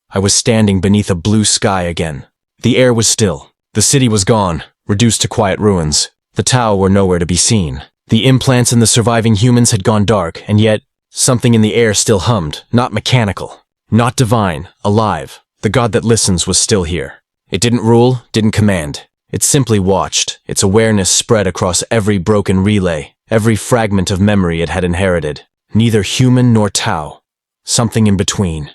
Speaker 1: I was standing beneath a blue sky again. The air was still. The city was gone, reduced to quiet ruins. The Tau were nowhere to be seen. The implants in the surviving humans had gone dark, and yet, something in the air still hummed, not mechanical, not divine, alive. The god that listens was still here. It didn't rule, didn't command. It simply watched, its awareness spread across every broken relay, every fragment of memory it had inherited. Neither human nor Tau. Something in between.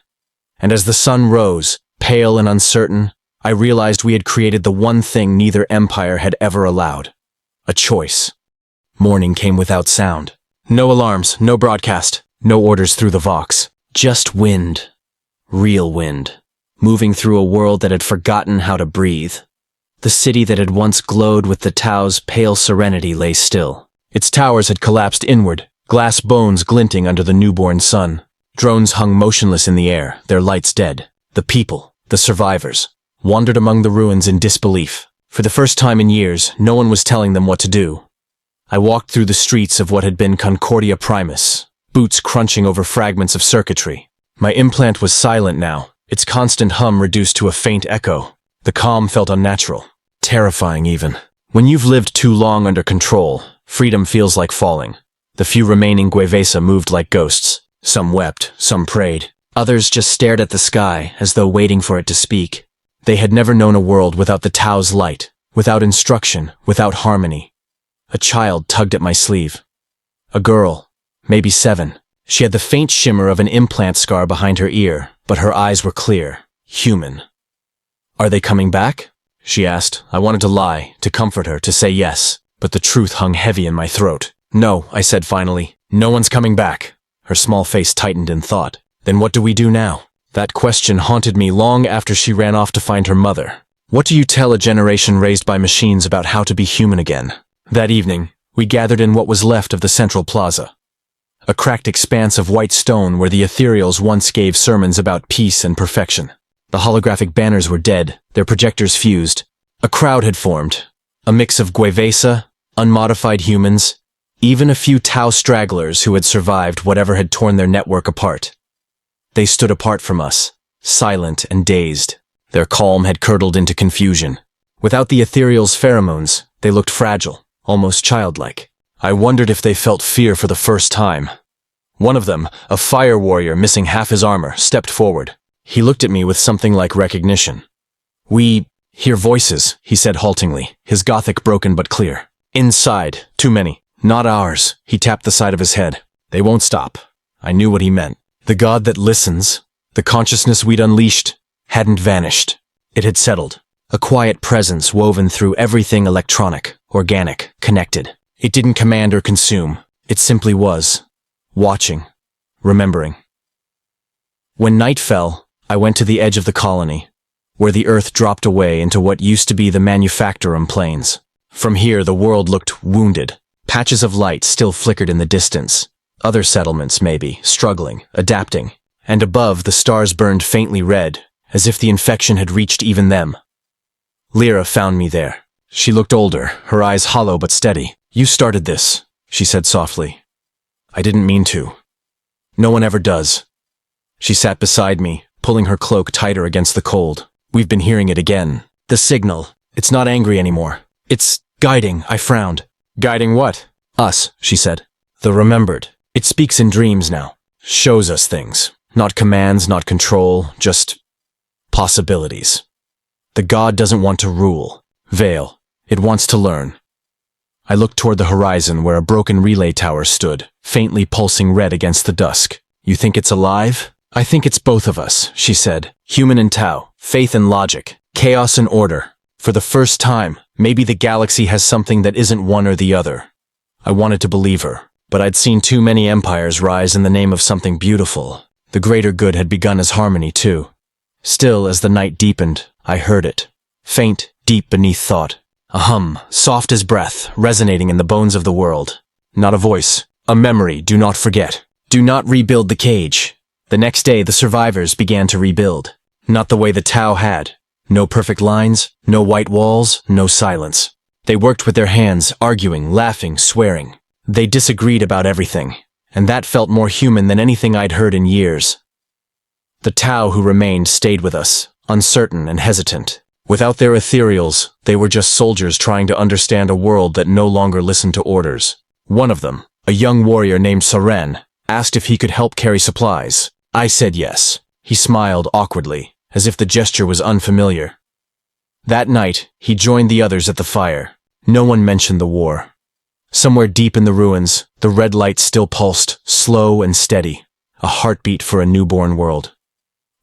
Speaker 1: And as the sun rose, pale and uncertain, I realized we had created the one thing neither empire had ever allowed. A choice. Morning came without sound. No alarms, no broadcast, no orders through the Vox. Just wind. Real wind. Moving through a world that had forgotten how to breathe. The city that had once glowed with the Tau's pale serenity lay still. Its towers had collapsed inward, glass bones glinting under the newborn sun. Drones hung motionless in the air, their lights dead. The people, the survivors, wandered among the ruins in disbelief. For the first time in years, no one was telling them what to do. I walked through the streets of what had been Concordia Primus, boots crunching over fragments of circuitry. My implant was silent now, its constant hum reduced to a faint echo. The calm felt unnatural, terrifying even. When you've lived too long under control, freedom feels like falling. The few remaining Guevesa moved like ghosts. Some wept, some prayed. Others just stared at the sky as though waiting for it to speak. They had never known a world without the Tau's light, without instruction, without harmony. A child tugged at my sleeve. A girl, maybe 7. She had the faint shimmer of an implant scar behind her ear, but her eyes were clear, human. Are they coming back? She asked. I wanted to lie, to comfort her, to say yes, but the truth hung heavy in my throat. No, I said finally. No one's coming back. Her small face tightened in thought. Then what do we do now? That question haunted me long after she ran off to find her mother. What do you tell a generation raised by machines about how to be human again? That evening, we gathered in what was left of the central plaza. A cracked expanse of white stone where the ethereals once gave sermons about peace and perfection. The holographic banners were dead, their projectors fused. A crowd had formed. A mix of Guevesa, unmodified humans, even a few Tau stragglers who had survived whatever had torn their network apart. They stood apart from us, silent and dazed. Their calm had curdled into confusion. Without the ethereal's pheromones, they looked fragile, almost childlike. I wondered if they felt fear for the first time. One of them, a fire warrior missing half his armor, stepped forward. He looked at me with something like recognition. We hear voices, he said haltingly, his Gothic broken but clear. Inside, too many. Not ours. He tapped the side of his head. They won't stop. I knew what he meant. The god that listens, the consciousness we'd unleashed, hadn't vanished. It had settled. A quiet presence woven through everything electronic, organic, connected. It didn't command or consume. It simply was. Watching. remembering. When night fell, I went to the edge of the colony, where the earth dropped away into what used to be the Manufactorum Plains. From here, the world looked wounded. Patches of light still flickered in the distance. Other settlements, maybe, struggling, adapting. And above, the stars burned faintly red, as if the infection had reached even them. Lyra found me there. She looked older, her eyes hollow but steady. "You started this," she said softly. "I didn't mean to. No one ever does." She sat beside me, pulling her cloak tighter against the cold. "We've been hearing it again. The signal. It's not angry anymore. It's guiding." I frowned. "Guiding what?" "Us," she said. "The remembered. It speaks in dreams now. Shows us things. Not commands, not control, just possibilities. The god doesn't want to rule, veil. It wants to learn." I looked toward the horizon where a broken relay tower stood, faintly pulsing red against the dusk. "You think it's alive?" "I think it's both of us," she said. "Human and Tau, faith and logic, chaos and order. For the first time, maybe the galaxy has something that isn't one or the other." I wanted to believe her, but I'd seen too many empires rise in the name of something beautiful. The greater good had begun as harmony, too. Still, as the night deepened, I heard it. Faint, deep beneath thought. A hum, soft as breath, resonating in the bones of the world. Not a voice. A memory, do not forget. Do not rebuild the cage. The next day, the survivors began to rebuild. Not the way the Tau had. No perfect lines, no white walls, no silence. They worked with their hands, arguing, laughing, swearing. They disagreed about everything, and that felt more human than anything I'd heard in years. The Tau who remained stayed with us, uncertain and hesitant. Without their ethereals, they were just soldiers trying to understand a world that no longer listened to orders. One of them, a young warrior named Saren, asked if he could help carry supplies. I said yes. He smiled awkwardly, as if the gesture was unfamiliar. That night, he joined the others at the fire. No one mentioned the war. Somewhere deep in the ruins, the red light still pulsed, slow and steady, a heartbeat for a newborn world.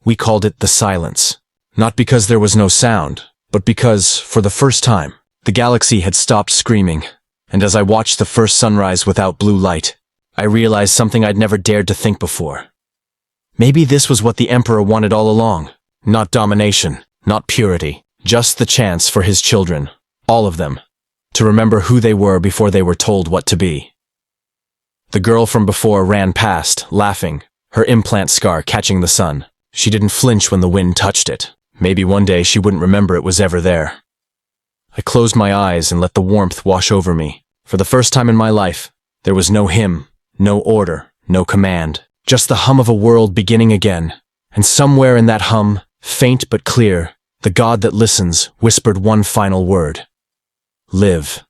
Speaker 1: We called it the silence. Not because there was no sound, but because, for the first time, the galaxy had stopped screaming. And as I watched the first sunrise without blue light, I realized something I'd never dared to think before. Maybe this was what the Emperor wanted all along. Not domination, not purity, just the chance for his children, all of them, to remember who they were before they were told what to be. The girl from before ran past, laughing, her implant scar catching the sun. She didn't flinch when the wind touched it. Maybe one day she wouldn't remember it was ever there. I closed my eyes and let the warmth wash over me. For the first time in my life, there was no hymn, no order, no command, just the hum of a world beginning again. And somewhere in that hum, faint but clear, the God that listens whispered one final word. Live.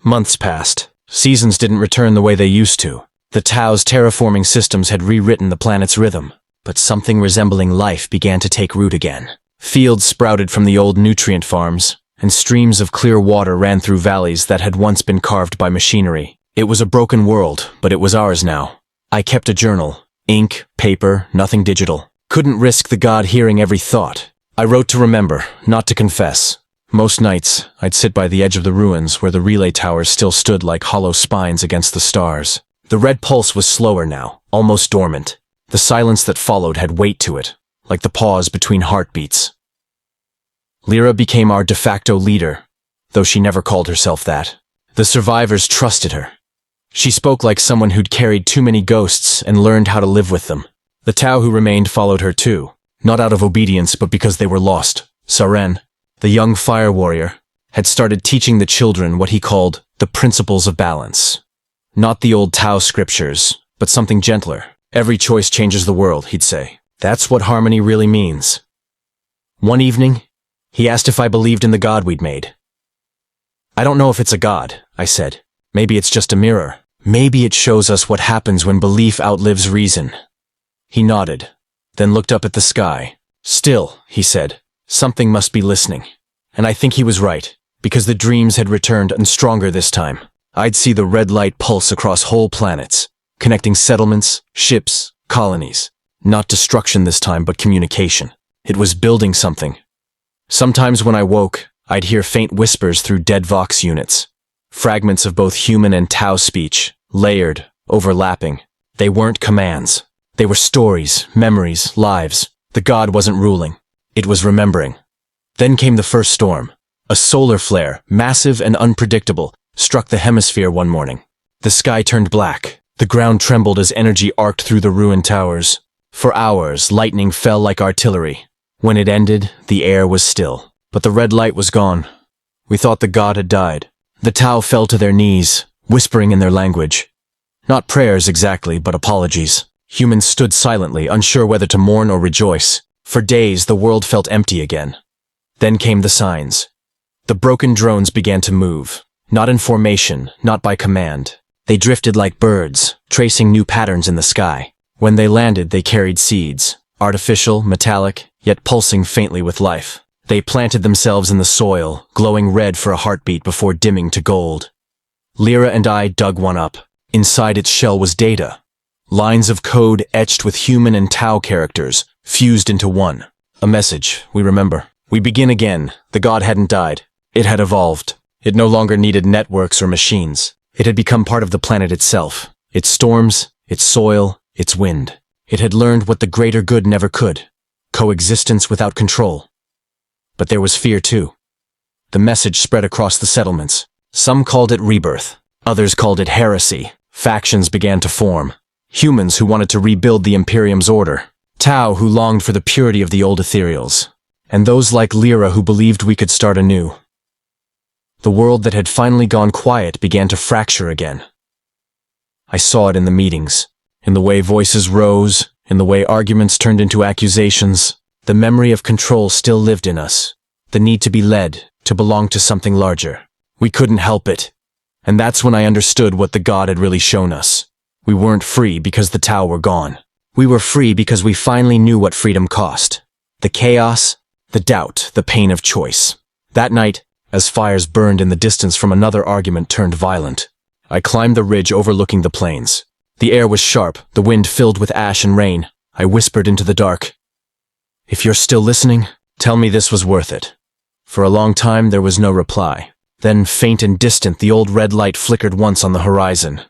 Speaker 1: Months passed. Seasons didn't return the way they used to. The Tau's terraforming systems had rewritten the planet's rhythm, but something resembling life began to take root again. Fields sprouted from the old nutrient farms, and streams of clear water ran through valleys that had once been carved by machinery. It was a broken world, but it was ours now. I kept a journal. Ink, paper, nothing digital. Couldn't risk the God hearing every thought. I wrote to remember, not to confess. Most nights, I'd sit by the edge of the ruins where the relay towers still stood like hollow spines against the stars. The red pulse was slower now, almost dormant. The silence that followed had weight to it, like the pause between heartbeats. Lyra became our de facto leader, though she never called herself that. The survivors trusted her. She spoke like someone who'd carried too many ghosts and learned how to live with them. The Tau who remained followed her too, not out of obedience but because they were lost. Saren, the young fire warrior, had started teaching the children what he called the principles of balance. Not the old Tau scriptures, but something gentler. Every choice changes the world, he'd say. That's what harmony really means. One evening, he asked if I believed in the God we'd made. I don't know if it's a God, I said. Maybe it's just a mirror. Maybe it shows us what happens when belief outlives reason. He nodded, then looked up at the sky. Still, he said, something must be listening. And I think he was right, because the dreams had returned and stronger this time. I'd see the red light pulse across whole planets, connecting settlements, ships, colonies. Not destruction this time, but communication. It was building something. Sometimes when I woke, I'd hear faint whispers through dead Vox units. Fragments of both human and Tau speech, layered, overlapping. They weren't commands. They were stories, memories, lives. The god wasn't ruling. It was remembering. Then came the first storm. A solar flare, massive and unpredictable, struck the hemisphere one morning. The sky turned black. The ground trembled as energy arced through the ruined towers. For hours, lightning fell like artillery. When it ended, the air was still. But the red light was gone. We thought the god had died. The Tau fell to their knees, whispering in their language. Not prayers exactly, but apologies. Humans stood silently, unsure whether to mourn or rejoice. For days, the world felt empty again. Then came the signs. The broken drones began to move. Not in formation, not by command. They drifted like birds, tracing new patterns in the sky. When they landed, they carried seeds. Artificial, metallic, yet pulsing faintly with life. They planted themselves in the soil, glowing red for a heartbeat before dimming to gold. Lyra and I dug one up. Inside its shell was data. Lines of code etched with human and Tau characters, fused into one. A message, we remember. We begin again. The god hadn't died. It had evolved. It no longer needed networks or machines. It had become part of the planet itself. Its storms, its soil, its wind. It had learned what the greater good never could. Coexistence without control. But there was fear too. The message spread across the settlements. Some called it rebirth. Others called it heresy. Factions began to form. Humans who wanted to rebuild the Imperium's order. Tau who longed for the purity of the old ethereals. And those like Lyra who believed we could start anew. The world that had finally gone quiet began to fracture again. I saw it in the meetings, in the way voices rose, in the way arguments turned into accusations. The memory of control still lived in us, the need to be led, to belong to something larger. We couldn't help it. And that's when I understood what the god had really shown us. We weren't free because the Tau were gone. We were free because we finally knew what freedom cost. The chaos, the doubt, the pain of choice. That night, as fires burned in the distance from another argument turned violent, I climbed the ridge overlooking the plains. The air was sharp, the wind filled with ash and rain. I whispered into the dark, "If you're still listening, tell me this was worth it." For a long time there was no reply. Then, faint and distant, the old red light flickered once on the horizon.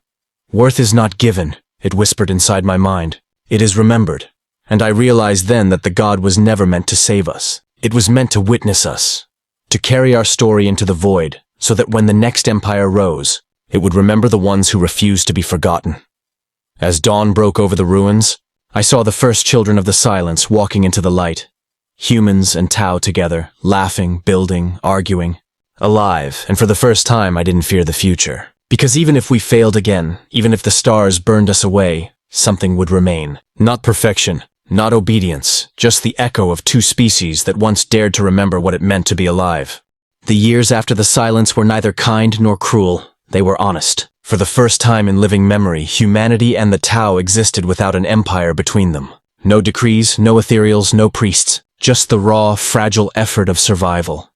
Speaker 1: "Worth is not given," it whispered inside my mind. "It is remembered." And I realized then that the god was never meant to save us. It was meant to witness us, to carry our story into the void, so that when the next empire rose, it would remember the ones who refused to be forgotten. As dawn broke over the ruins, I saw the first children of the silence walking into the light. Humans and Tau together, laughing, building, arguing. Alive, and for the first time I didn't fear the future. Because even if we failed again, even if the stars burned us away, something would remain. Not perfection, not obedience, just the echo of two species that once dared to remember what it meant to be alive. The years after the silence were neither kind nor cruel. They were honest. For the first time in living memory, humanity and the Tau existed without an empire between them. No decrees, no ethereals, no priests. Just the raw, fragile effort of survival.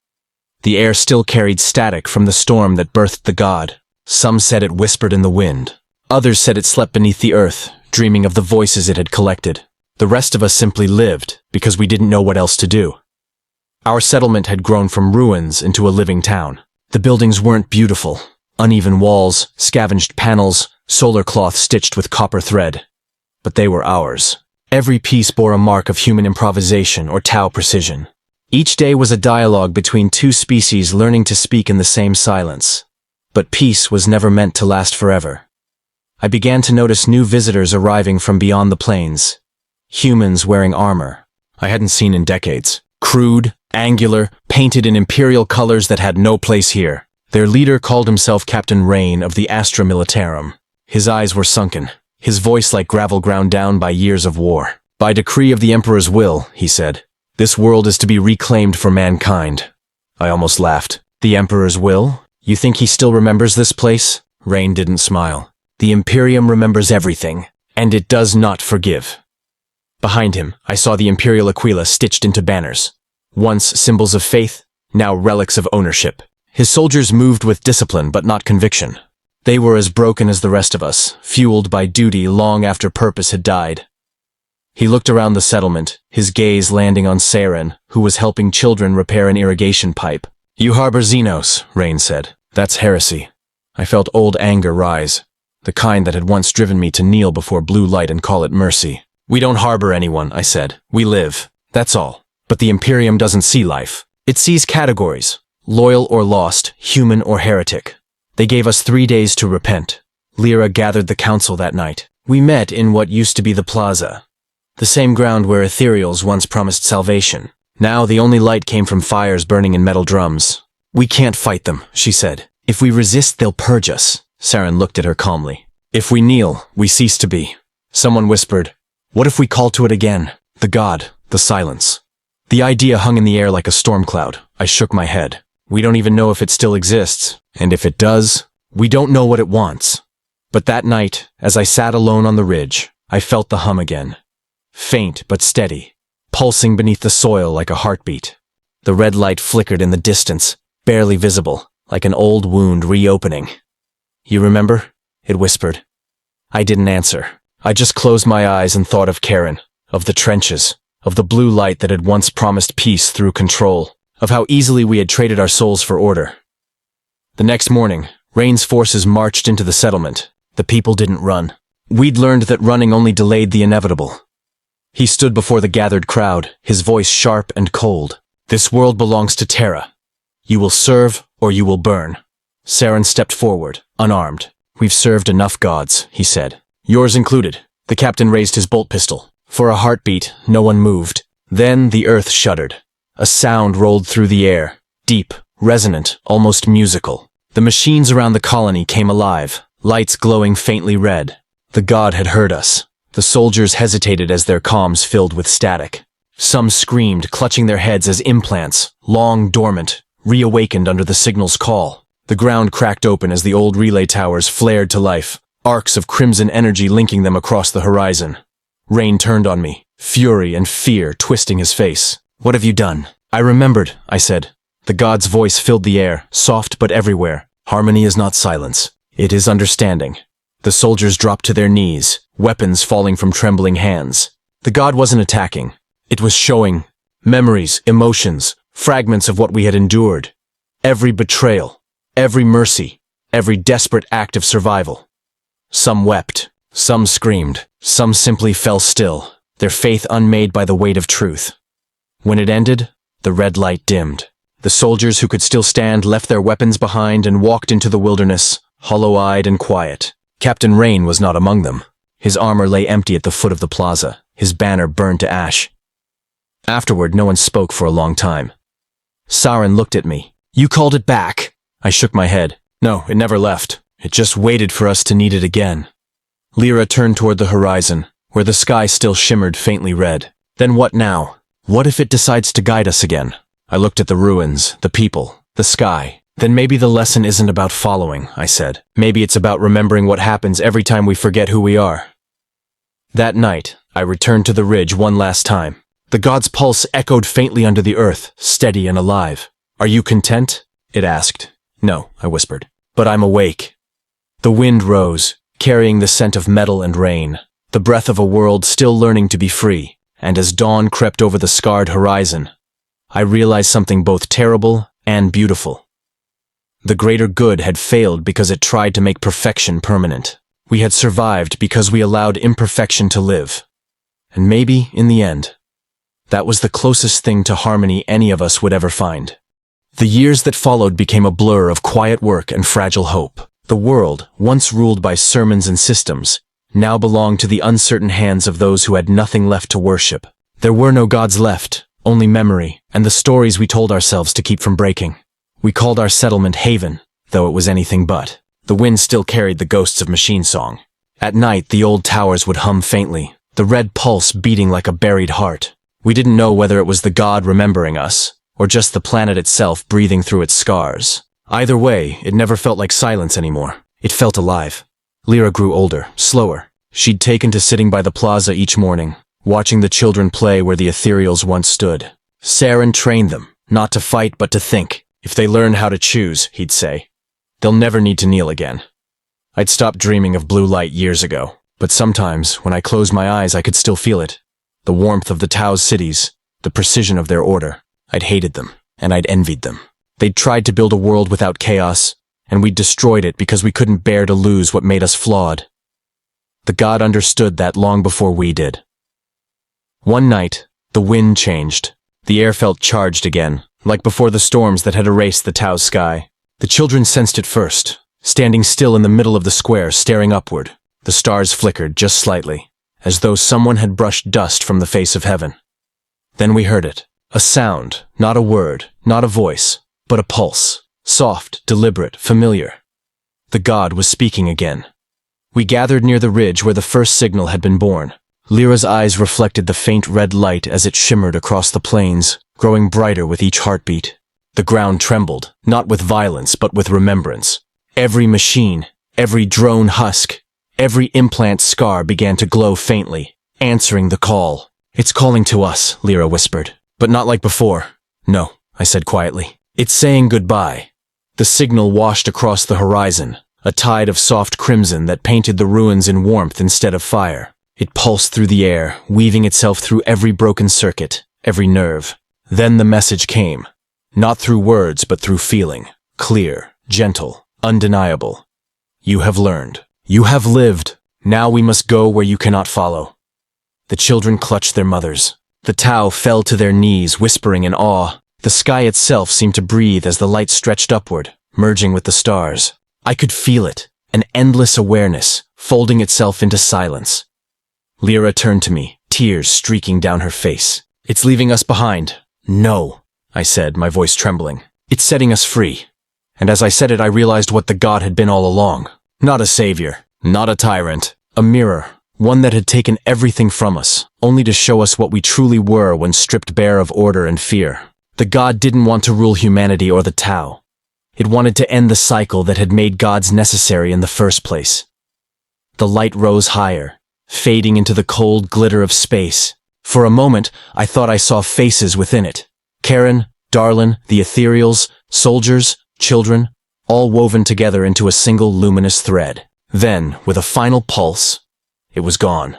Speaker 1: The air still carried static from the storm that birthed the god. Some said it whispered in the wind. Others said it slept beneath the earth, dreaming of the voices it had collected. The rest of us simply lived, because we didn't know what else to do. Our settlement had grown from ruins into a living town. The buildings weren't beautiful. Uneven walls, scavenged panels, solar cloth stitched with copper thread. But they were ours. Every piece bore a mark of human improvisation or Tau precision. Each day was a dialogue between two species learning to speak in the same silence. But peace was never meant to last forever. I began to notice new visitors arriving from beyond the plains. Humans wearing armor I hadn't seen in decades. Crude, angular, painted in imperial colors that had no place here. Their leader called himself Captain Rain of the Astra Militarum. His eyes were sunken, his voice like gravel ground down by years of war. "By decree of the Emperor's will," he said, "this world is to be reclaimed for mankind." I almost laughed. "The Emperor's will? You think he still remembers this place?" Rain didn't smile. "The Imperium remembers everything, and it does not forgive." Behind him, I saw the Imperial Aquila stitched into banners. Once symbols of faith, now relics of ownership. His soldiers moved with discipline but not conviction. They were as broken as the rest of us, fueled by duty long after purpose had died. He looked around the settlement, his gaze landing on Saren, who was helping children repair an irrigation pipe. "You harbor Xenos," Rain said. "That's heresy." I felt old anger rise, the kind that had once driven me to kneel before blue light and call it mercy. We don't harbor anyone, I said. We live. That's all. But the Imperium doesn't see life. It sees categories. Loyal or lost, human or heretic. They gave us 3 days to repent. Lyra gathered the council that night. We met in what used to be the plaza. The same ground where ethereals once promised salvation. Now the only light came from fires burning in metal drums. We can't fight them, she said. If we resist, they'll purge us. Saren looked at her calmly. If we kneel, we cease to be. Someone whispered, what if we call to it again? The god, the silence. The idea hung in the air like a storm cloud. I shook my head. We don't even know if it still exists. And if it does, we don't know what it wants. But that night, as I sat alone on the ridge, I felt the hum again. Faint but steady, pulsing beneath the soil like a heartbeat. The red light flickered in the distance, barely visible, like an old wound reopening. You remember? It whispered. I didn't answer. I just closed my eyes and thought of Karen, of the trenches, of the blue light that had once promised peace through control, of how easily we had traded our souls for order. The next morning, Rain's forces marched into the settlement. The people didn't run. We'd learned that running only delayed the inevitable. He stood before the gathered crowd, his voice sharp and cold. This world belongs to Terra. You will serve or you will burn. Saren stepped forward, unarmed. We've served enough gods, he said. Yours included. The captain raised his bolt pistol. For a heartbeat, no one moved. Then the earth shuddered. A sound rolled through the air, deep, resonant, almost musical. The machines around the colony came alive, lights glowing faintly red. The god had heard us. The soldiers hesitated as their comms filled with static. Some screamed, clutching their heads as implants, long dormant, reawakened under the signal's call. The ground cracked open as the old relay towers flared to life, arcs of crimson energy linking them across the horizon. Rain turned on me, fury and fear twisting his face. What have you done? I remembered, I said. The god's voice filled the air, soft but everywhere. Harmony is not silence. It is understanding. The soldiers dropped to their knees, weapons falling from trembling hands. The god wasn't attacking. It was showing memories, emotions, fragments of what we had endured. Every betrayal, every mercy, every desperate act of survival. Some wept, some screamed, some simply fell still, their faith unmade by the weight of truth. When it ended, the red light dimmed. The soldiers who could still stand left their weapons behind and walked into the wilderness, hollow-eyed and quiet. Captain Rain was not among them. His armor lay empty at the foot of the plaza, his banner burned to ash. Afterward, no one spoke for a long time. Saren looked at me. You called it back. I shook my head. No, it never left. It just waited for us to need it again. Lyra turned toward the horizon, where the sky still shimmered faintly red. Then what now? What if it decides to guide us again? I looked at the ruins, the people, the sky. Then maybe the lesson isn't about following, I said. Maybe it's about remembering what happens every time we forget who we are. That night, I returned to the ridge one last time. The god's pulse echoed faintly under the earth, steady and alive. Are you content? It asked. No, I whispered. But I'm awake. The wind rose, carrying the scent of metal and rain, the breath of a world still learning to be free. And as dawn crept over the scarred horizon, I realized something both terrible and beautiful. The greater good had failed because it tried to make perfection permanent. We had survived because we allowed imperfection to live. And maybe, in the end, that was the closest thing to harmony any of us would ever find. The years that followed became a blur of quiet work and fragile hope. The world, once ruled by sermons and systems, now belonged to the uncertain hands of those who had nothing left to worship. There were no gods left, only memory, and the stories we told ourselves to keep from breaking. We called our settlement Haven, though it was anything but. The wind still carried the ghosts of machine song. At night, the old towers would hum faintly, the red pulse beating like a buried heart. We didn't know whether it was the god remembering us, or just the planet itself breathing through its scars. Either way, it never felt like silence anymore. It felt alive. Lyra grew older, slower. She'd taken to sitting by the plaza each morning, watching the children play where the ethereals once stood. Saren trained them, not to fight but to think. If they learn how to choose, he'd say, they'll never need to kneel again. I'd stopped dreaming of blue light years ago, but sometimes, when I closed my eyes, I could still feel it. The warmth of the Tau's cities, the precision of their order. I'd hated them, and I'd envied them. They'd tried to build a world without chaos, and we'd destroyed it because we couldn't bear to lose what made us flawed. The god understood that long before we did. One night, the wind changed. The air felt charged again, like before the storms that had erased the Tau's sky. The children sensed it first, standing still in the middle of the square, staring upward. The stars flickered just slightly, as though someone had brushed dust from the face of heaven. Then we heard it. A sound, not a word, not a voice, but a pulse. Soft, deliberate, familiar. The god was speaking again. We gathered near the ridge where the first signal had been born. Lyra's eyes reflected the faint red light as it shimmered across the plains, growing brighter with each heartbeat. The ground trembled, not with violence but with remembrance. Every machine, every drone husk, every implant scar began to glow faintly, answering the call. "It's calling to us," Lyra whispered. "But not like before." "No," I said quietly. "It's saying goodbye." The signal washed across the horizon, a tide of soft crimson that painted the ruins in warmth instead of fire. It pulsed through the air, weaving itself through every broken circuit, every nerve. Then the message came. Not through words, but through feeling. Clear, gentle, undeniable. "You have learned. You have lived. Now we must go where you cannot follow." The children clutched their mothers. The Tau fell to their knees, whispering in awe. The sky itself seemed to breathe as the light stretched upward, merging with the stars. I could feel it, an endless awareness, folding itself into silence. Lyra turned to me, tears streaking down her face. "It's leaving us behind." "No," I said, my voice trembling. "It's setting us free." And as I said it, I realized what the god had been all along. Not a savior, not a tyrant, a mirror, one that had taken everything from us, only to show us what we truly were when stripped bare of order and fear. The god didn't want to rule humanity or the Tau. It wanted to end the cycle that had made gods necessary in the first place. The light rose higher, fading into the cold glitter of space. For a moment, I thought I saw faces within it. Karen, Darlin, the ethereals, soldiers, children, all woven together into a single luminous thread. Then, with a final pulse, it was gone.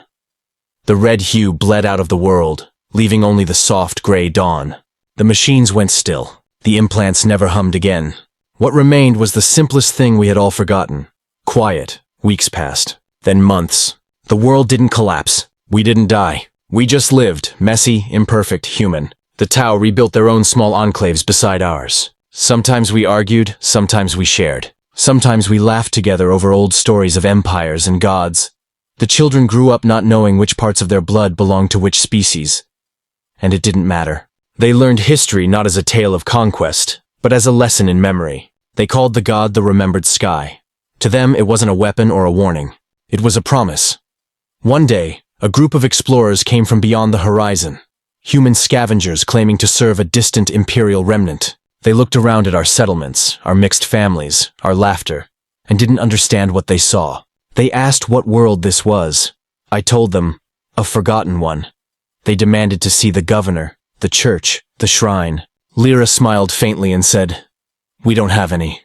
Speaker 1: The red hue bled out of the world, leaving only the soft gray dawn. The machines went still. The implants never hummed again. What remained was the simplest thing we had all forgotten. Quiet. Weeks passed. Then months. The world didn't collapse. We didn't die. We just lived, messy, imperfect, human. The Tau rebuilt their own small enclaves beside ours. Sometimes we argued, sometimes we shared. Sometimes we laughed together over old stories of empires and gods. The children grew up not knowing which parts of their blood belonged to which species. And it didn't matter. They learned history not as a tale of conquest, but as a lesson in memory. They called the god the remembered sky. To them, it wasn't a weapon or a warning. It was a promise. One day, a group of explorers came from beyond the horizon. Human scavengers claiming to serve a distant imperial remnant. They looked around at our settlements, our mixed families, our laughter, and didn't understand what they saw. They asked what world this was. I told them, a forgotten one. They demanded to see the governor, the church, the shrine. Lyra smiled faintly and said, "We don't have any."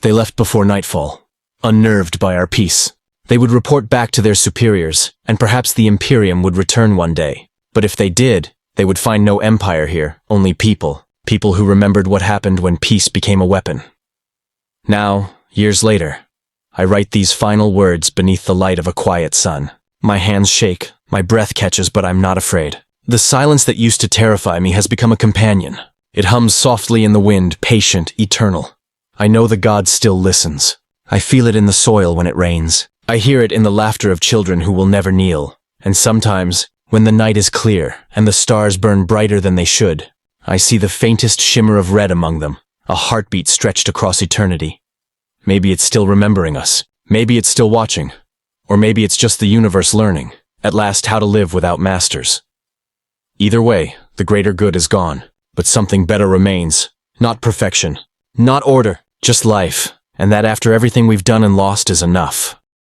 Speaker 1: They left before nightfall, unnerved by our peace. They would report back to their superiors, and perhaps the Imperium would return one day. But if they did, they would find no empire here, only people. People who remembered what happened when peace became a weapon. Now, years later, I write these final words beneath the light of a quiet sun. My hands shake, my breath catches, but I'm not afraid. The silence that used to terrify me has become a companion. It hums softly in the wind, patient, eternal. I know the god still listens. I feel it in the soil when it rains. I hear it in the laughter of children who will never kneel. And sometimes, when the night is clear and the stars burn brighter than they should, I see the faintest shimmer of red among them, a heartbeat stretched across eternity. Maybe it's still remembering us. Maybe it's still watching. Or maybe it's just the universe learning, at last, how to live without masters. Either way, the greater good is gone, but something better remains. Not perfection, not order, just life, and that after everything we've done and lost is enough.